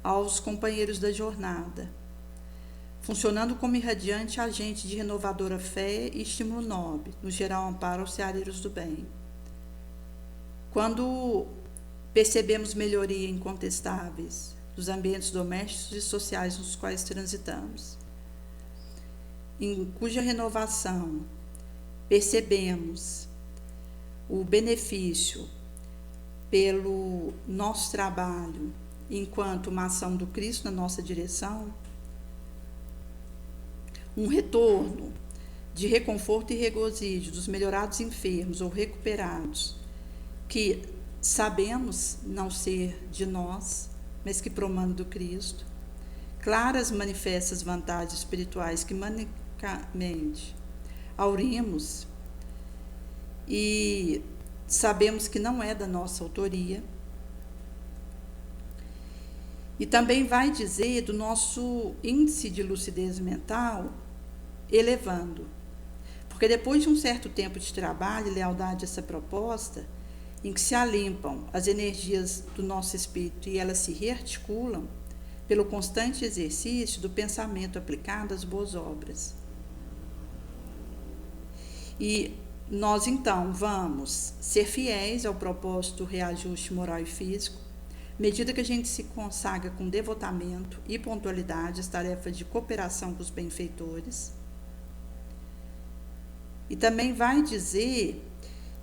[SPEAKER 1] aos companheiros da jornada, funcionando como irradiante agente de renovadora fé e estímulo nobre, no geral amparo aos ceareiros do bem. Quando percebemos melhoria incontestáveis dos ambientes domésticos e sociais nos quais transitamos, em cuja renovação percebemos o benefício pelo nosso trabalho enquanto uma ação do Cristo na nossa direção, um retorno de reconforto e regozijo dos melhorados enfermos ou recuperados, que sabemos não ser de nós, mas que promando do Cristo, claras manifestas vantagens espirituais que manicamente aurimos e sabemos que não é da nossa autoria. E também vai dizer do nosso índice de lucidez mental elevando. Porque depois de um certo tempo de trabalho e lealdade a essa proposta, em que se alimpam as energias do nosso espírito e elas se rearticulam pelo constante exercício do pensamento aplicado às boas obras. E nós, então, vamos ser fiéis ao propósito do reajuste moral e físico, medida que a gente se consagra com devotamento e pontualidade às tarefas de cooperação com os benfeitores. E também vai dizer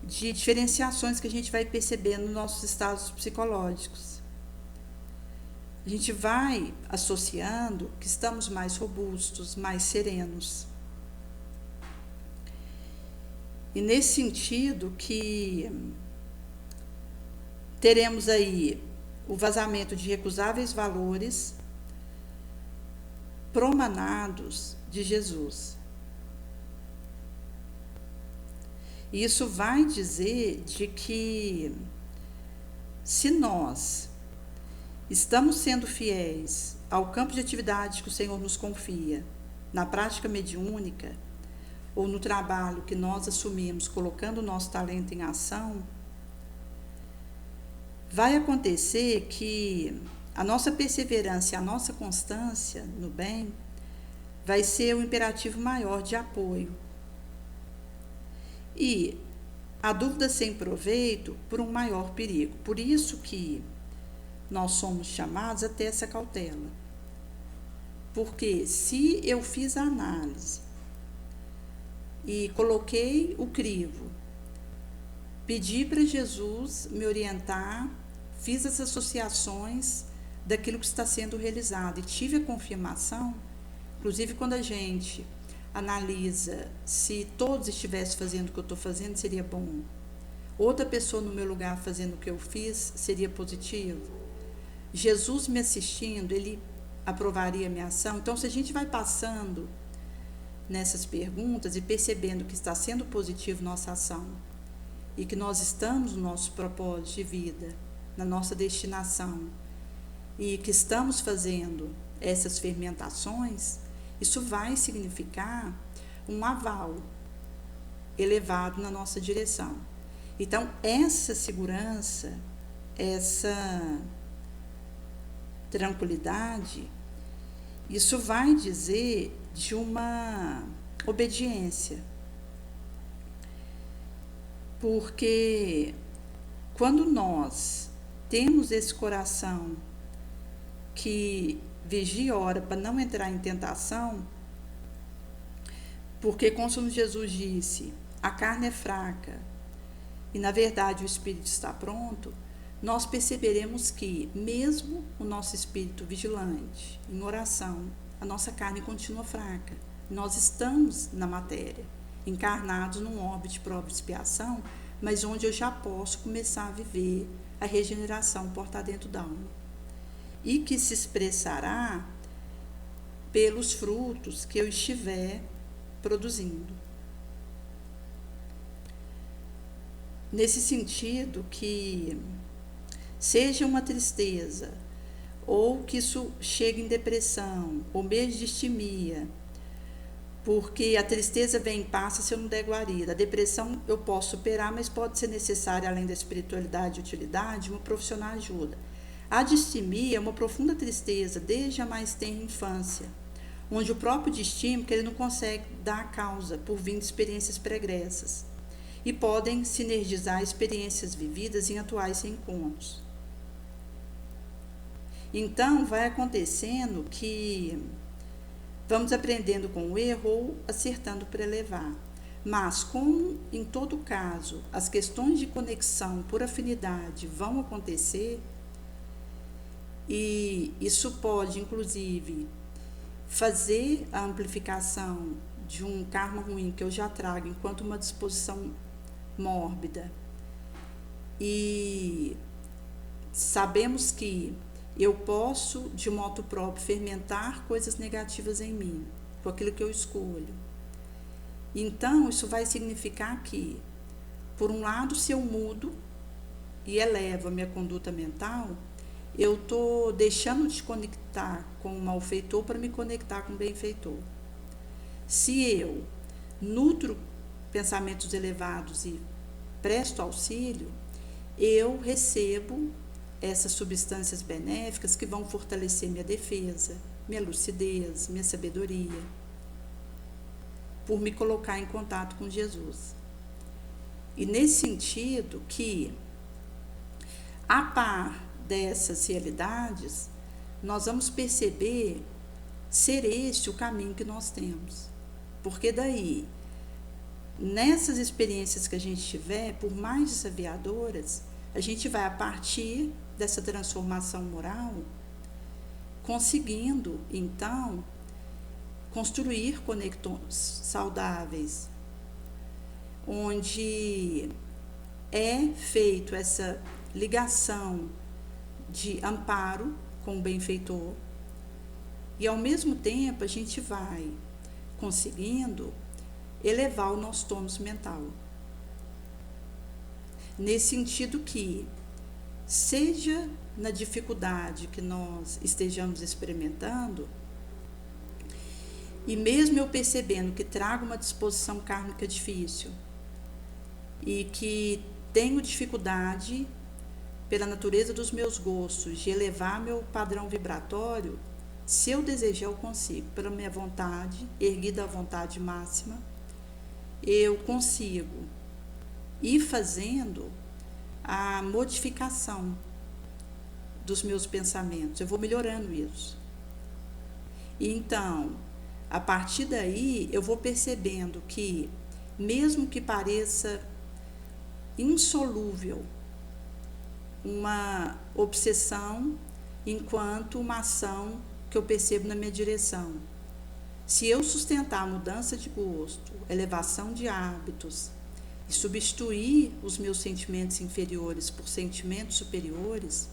[SPEAKER 1] de diferenciações que a gente vai percebendo nos nossos estados psicológicos. A gente vai associando que estamos mais robustos, mais serenos. E nesse sentido que teremos aí o vazamento de recusáveis valores promanados de Jesus. Isso vai dizer de que se nós estamos sendo fiéis ao campo de atividade que o Senhor nos confia, na prática mediúnica, ou no trabalho que nós assumimos, colocando o nosso talento em ação, vai acontecer que a nossa perseverança e a nossa constância no bem vai ser o imperativo maior de apoio. E a dúvida sem proveito por um maior perigo. Por isso que nós somos chamados a ter essa cautela. Porque se eu fiz a análise e coloquei o crivo pedi para Jesus me orientar, fiz as associações daquilo que está sendo realizado e tive a confirmação. Inclusive, quando a gente analisa se todos estivessem fazendo o que eu estou fazendo, seria bom. Outra pessoa no meu lugar fazendo o que eu fiz, seria positivo. Jesus me assistindo, ele aprovaria a minha ação. Então, se a gente vai passando nessas perguntas e percebendo que está sendo positivo nossa ação e que nós estamos no nosso propósito de vida, na nossa destinação, e que estamos fazendo essas fermentações, isso vai significar um aval elevado na nossa direção. Então, essa segurança, essa tranquilidade, isso vai dizer de uma obediência. Porque quando nós temos esse coração que vigia e ora para não entrar em tentação, porque como Jesus disse, a carne é fraca e na verdade o espírito está pronto, nós perceberemos que mesmo o nosso espírito vigilante, em oração, a nossa carne continua fraca. Nós estamos na matéria, encarnados num orbe de prova e expiação, mas onde eu já posso começar a viver a regeneração por estar dentro da alma. E que se expressará pelos frutos que eu estiver produzindo. Nesse sentido que seja uma tristeza, ou que isso chegue em depressão, ou mesmo de distimia, porque a tristeza vem e passa se eu não der guarida. A depressão eu posso superar, mas pode ser necessária, além da espiritualidade e utilidade, uma profissional ajuda. A distimia é uma profunda tristeza desde a mais tenra infância, onde o próprio destino que ele não consegue dar a causa por vir de experiências pregressas, e podem sinergizar experiências vividas em atuais encontros. Então, vai acontecendo que vamos aprendendo com o erro ou acertando para elevar. Mas, como em todo caso, as questões de conexão por afinidade vão acontecer, e isso pode, inclusive, fazer a amplificação de um karma ruim que eu já trago enquanto uma disposição mórbida. E sabemos que eu posso, de modo próprio, fermentar coisas negativas em mim, com aquilo que eu escolho. Então, isso vai significar que, por um lado, se eu mudo e elevo a minha conduta mental, eu estou deixando de conectar com o malfeitor para me conectar com o benfeitor. Se eu nutro pensamentos elevados e presto auxílio, eu recebo essas substâncias benéficas que vão fortalecer minha defesa, minha lucidez, minha sabedoria, por me colocar em contato com Jesus. E nesse sentido que, a par dessas realidades, nós vamos perceber ser este o caminho que nós temos. Porque daí, nessas experiências que a gente tiver, por mais desafiadoras, a gente vai, a partir dessa transformação moral, conseguindo, então, construir conexões saudáveis, onde é feito essa ligação de amparo com o benfeitor, e ao mesmo tempo a gente vai conseguindo elevar o nosso tônus mental. Nesse sentido que, seja na dificuldade que nós estejamos experimentando, e mesmo eu percebendo que trago uma disposição kármica difícil, e que tenho dificuldade, pela natureza dos meus gostos, de elevar meu padrão vibratório, se eu desejar, eu consigo. Pela minha vontade, erguida à vontade máxima, eu consigo ir fazendo a modificação dos meus pensamentos. Eu vou melhorando isso. E então, a partir daí, eu vou percebendo que, mesmo que pareça insolúvel, uma obsessão enquanto uma ação que eu percebo na minha direção. Se eu sustentar a mudança de gosto, elevação de hábitos e substituir os meus sentimentos inferiores por sentimentos superiores,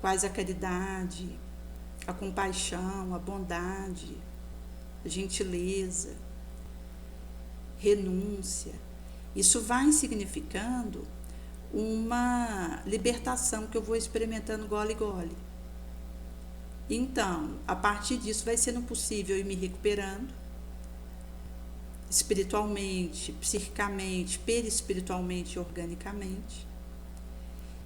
[SPEAKER 1] quais a caridade, a compaixão, a bondade, a gentileza, renúncia, isso vai significando uma libertação que eu vou experimentando gole a gole. Então, a partir disso vai sendo possível ir me recuperando espiritualmente, psiquicamente, perispiritualmente e organicamente.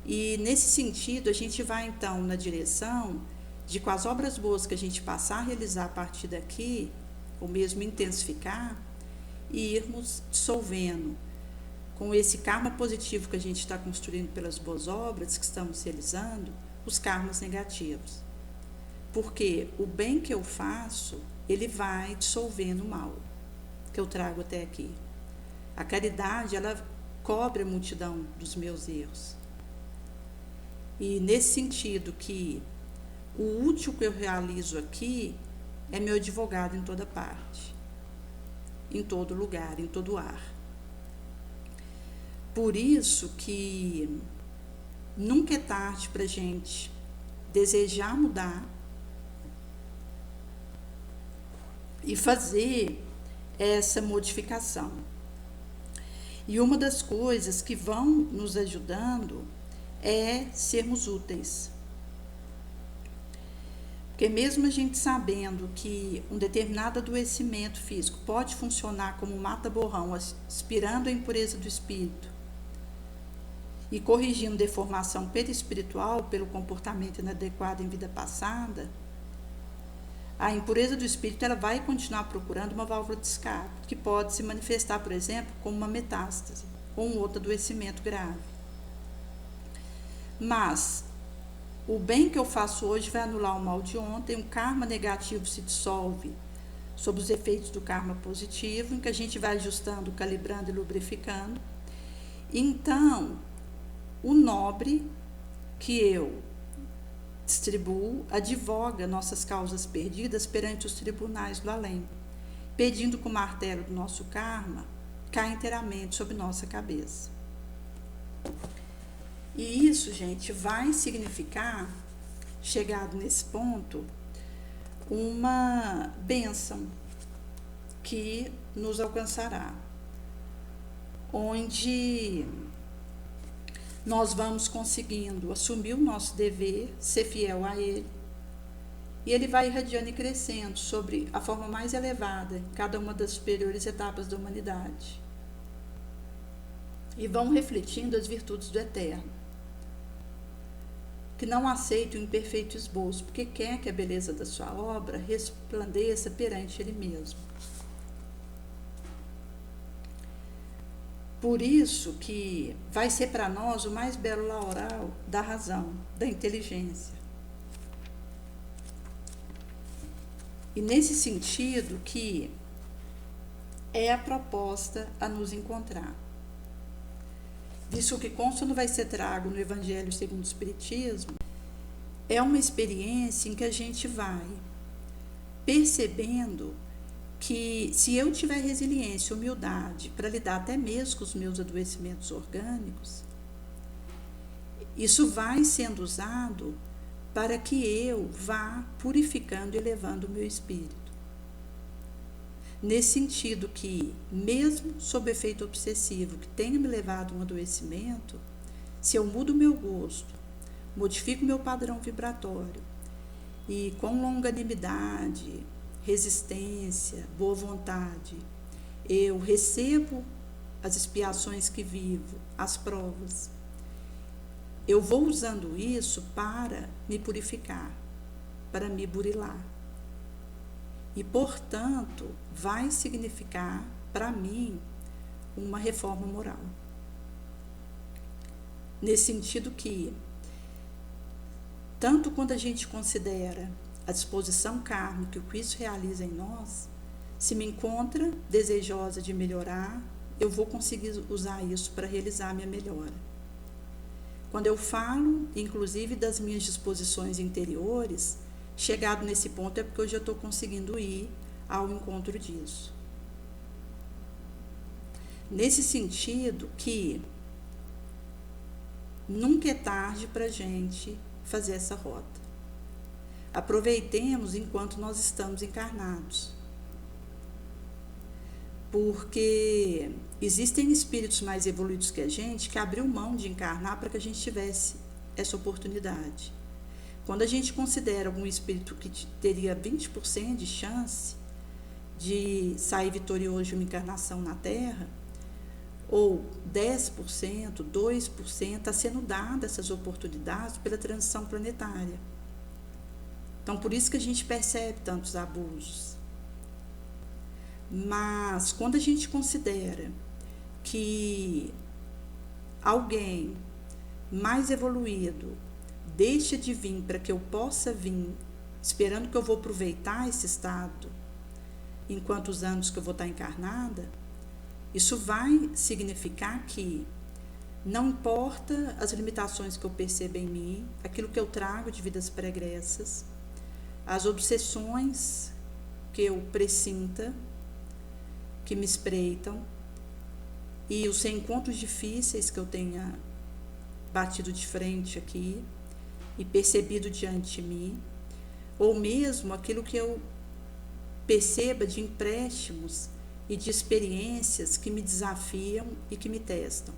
[SPEAKER 1] E nesse sentido, a gente vai então na direção de, com as obras boas que a gente passar a realizar a partir daqui, ou mesmo intensificar, e irmos dissolvendo com esse karma positivo que a gente está construindo pelas boas obras que estamos realizando, os karmas negativos. Porque o bem que eu faço, ele vai dissolvendo o mal que eu trago até aqui. A caridade, ela cobre a multidão dos meus erros. E nesse sentido que o útil que eu realizo aqui é meu advogado em toda parte, em todo lugar, em todo ar. Por isso que nunca é tarde para a gente desejar mudar e fazer essa modificação. E uma das coisas que vão nos ajudando é sermos úteis. Porque mesmo a gente sabendo que um determinado adoecimento físico pode funcionar como um mata-borrão, aspirando a impureza do espírito e corrigindo deformação perispiritual pelo comportamento inadequado em vida passada, a impureza do espírito ela vai continuar procurando uma válvula de escape, que pode se manifestar, por exemplo, como uma metástase ou um outro adoecimento grave. Mas o bem que eu faço hoje vai anular o mal de ontem, um karma negativo se dissolve sob os efeitos do karma positivo, em que a gente vai ajustando, calibrando e lubrificando. Então, o nobre que eu distribuo advoga nossas causas perdidas perante os tribunais do além, pedindo que o martelo do nosso karma caia inteiramente sobre nossa cabeça. E isso, gente, vai significar, chegado nesse ponto, uma bênção que nos alcançará, onde nós vamos conseguindo assumir o nosso dever, ser fiel a ele, e ele vai irradiando e crescendo sobre a forma mais elevada em cada uma das superiores etapas da humanidade. E vão refletindo as virtudes do Eterno, que não aceita o imperfeito esboço, porque quer que a beleza da sua obra resplandeça perante ele mesmo. Por isso que vai ser para nós o mais belo laural da razão, da inteligência. E nesse sentido que é a proposta a nos encontrar. Visto que consta não vai ser trago no Evangelho segundo o Espiritismo, é uma experiência em que a gente vai percebendo que se eu tiver resiliência, humildade para lidar até mesmo com os meus adoecimentos orgânicos, isso vai sendo usado para que eu vá purificando e elevando o meu espírito. Nesse sentido que, mesmo sob efeito obsessivo que tenha me levado a um adoecimento, se eu mudo o meu gosto, modifico o meu padrão vibratório e com longanimidade, resistência, boa vontade, eu recebo as expiações que vivo, as provas. Eu vou usando isso para me purificar, para me burilar. E, portanto, vai significar, para mim, uma reforma moral. Nesse sentido que, tanto quando a gente considera a disposição kármica que isso realiza em nós, se me encontra desejosa de melhorar eu vou conseguir usar isso para realizar a minha melhora. Quando eu falo, inclusive, das minhas disposições interiores, chegado nesse ponto é porque eu já estou conseguindo ir ao encontro disso. Nesse sentido que nunca é tarde para a gente fazer essa rota. Aproveitemos enquanto nós estamos encarnados. Porque existem espíritos mais evoluídos que a gente que abriu mão de encarnar para que a gente tivesse essa oportunidade. Quando a gente considera algum espírito que teria 20% de chance de sair vitorioso de uma encarnação na Terra, ou 10%, 2%, está sendo dada essas oportunidades pela transição planetária. Então, por isso que a gente percebe tantos abusos. Mas, quando a gente considera que alguém mais evoluído deixa de vir para que eu possa vir, esperando que eu vou aproveitar esse estado, enquanto os anos que eu vou estar encarnada, isso vai significar que não importa as limitações que eu percebo em mim, aquilo que eu trago de vidas pregressas, as obsessões que eu pressinta, que me espreitam, e os encontros difíceis que eu tenha batido de frente aqui e percebido diante de mim, ou mesmo aquilo que eu perceba de empréstimos e de experiências que me desafiam e que me testam.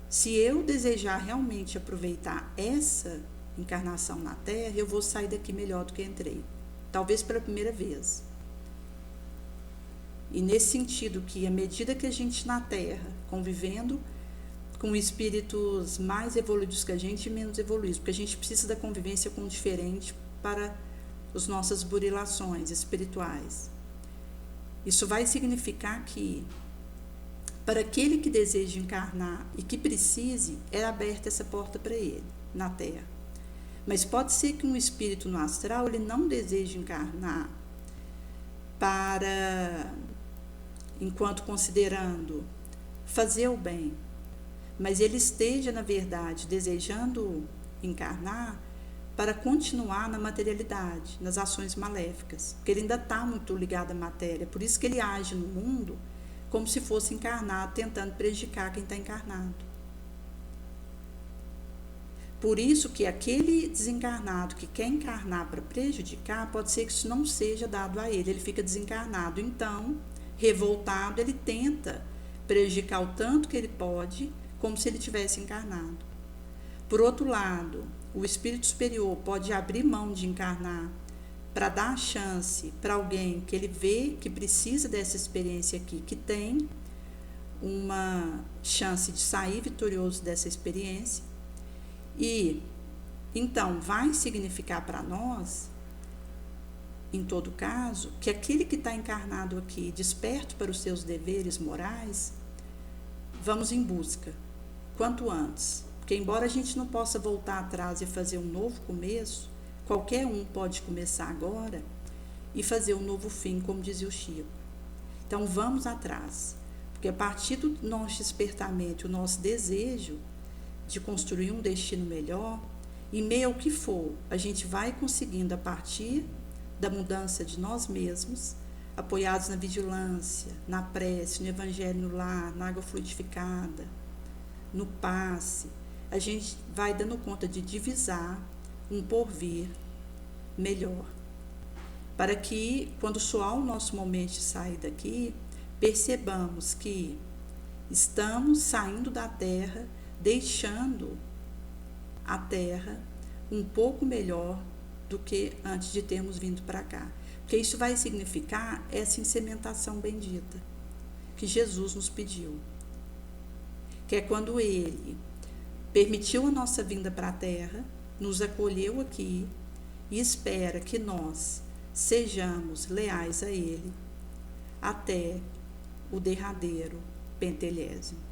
[SPEAKER 1] Se eu desejar realmente aproveitar essa encarnação na Terra, eu vou sair daqui melhor do que entrei, talvez pela primeira vez. E nesse sentido que, à medida que a gente na Terra, convivendo com espíritos mais evoluídos que a gente e menos evoluídos, porque a gente precisa da convivência com o diferente para as nossas burilações espirituais. Isso vai significar que, para aquele que deseja encarnar e que precise, é aberta essa porta para ele, na Terra. Mas pode ser que um espírito no astral, ele não deseje encarnar para, enquanto considerando fazer o bem, mas ele esteja, na verdade, desejando encarnar para continuar na materialidade, nas ações maléficas, porque ele ainda está muito ligado à matéria, por isso que ele age no mundo como se fosse encarnado, tentando prejudicar quem está encarnado. Por isso que aquele desencarnado que quer encarnar para prejudicar, pode ser que isso não seja dado a ele, ele fica desencarnado, então, revoltado, ele tenta prejudicar o tanto que ele pode, como se ele tivesse encarnado. Por outro lado, o espírito superior pode abrir mão de encarnar para dar a chance para alguém que ele vê que precisa dessa experiência aqui, que tem uma chance de sair vitorioso dessa experiência. E então vai significar para nós, em todo caso, que aquele que está encarnado aqui, desperto para os seus deveres morais, vamos em busca, quanto antes. Porque embora a gente não possa voltar atrás e fazer um novo começo, qualquer um pode começar agora e fazer um novo fim, como dizia o Chico. Então vamos atrás, porque a partir do nosso despertamento, o nosso desejo de construir um destino melhor, em meio ao que for, a gente vai conseguindo, a partir da mudança de nós mesmos, apoiados na vigilância, na prece, no evangelho no lar, na água fluidificada, no passe, a gente vai dando conta de divisar um porvir melhor, para que, quando soar o nosso momento de sair daqui, percebamos que estamos saindo da Terra, deixando a Terra um pouco melhor do que antes de termos vindo para cá. Porque isso vai significar essa incementação bendita que Jesus nos pediu. Que é quando Ele permitiu a nossa vinda para a Terra, nos acolheu aqui e espera que nós sejamos leais a Ele até o derradeiro pentelésimo.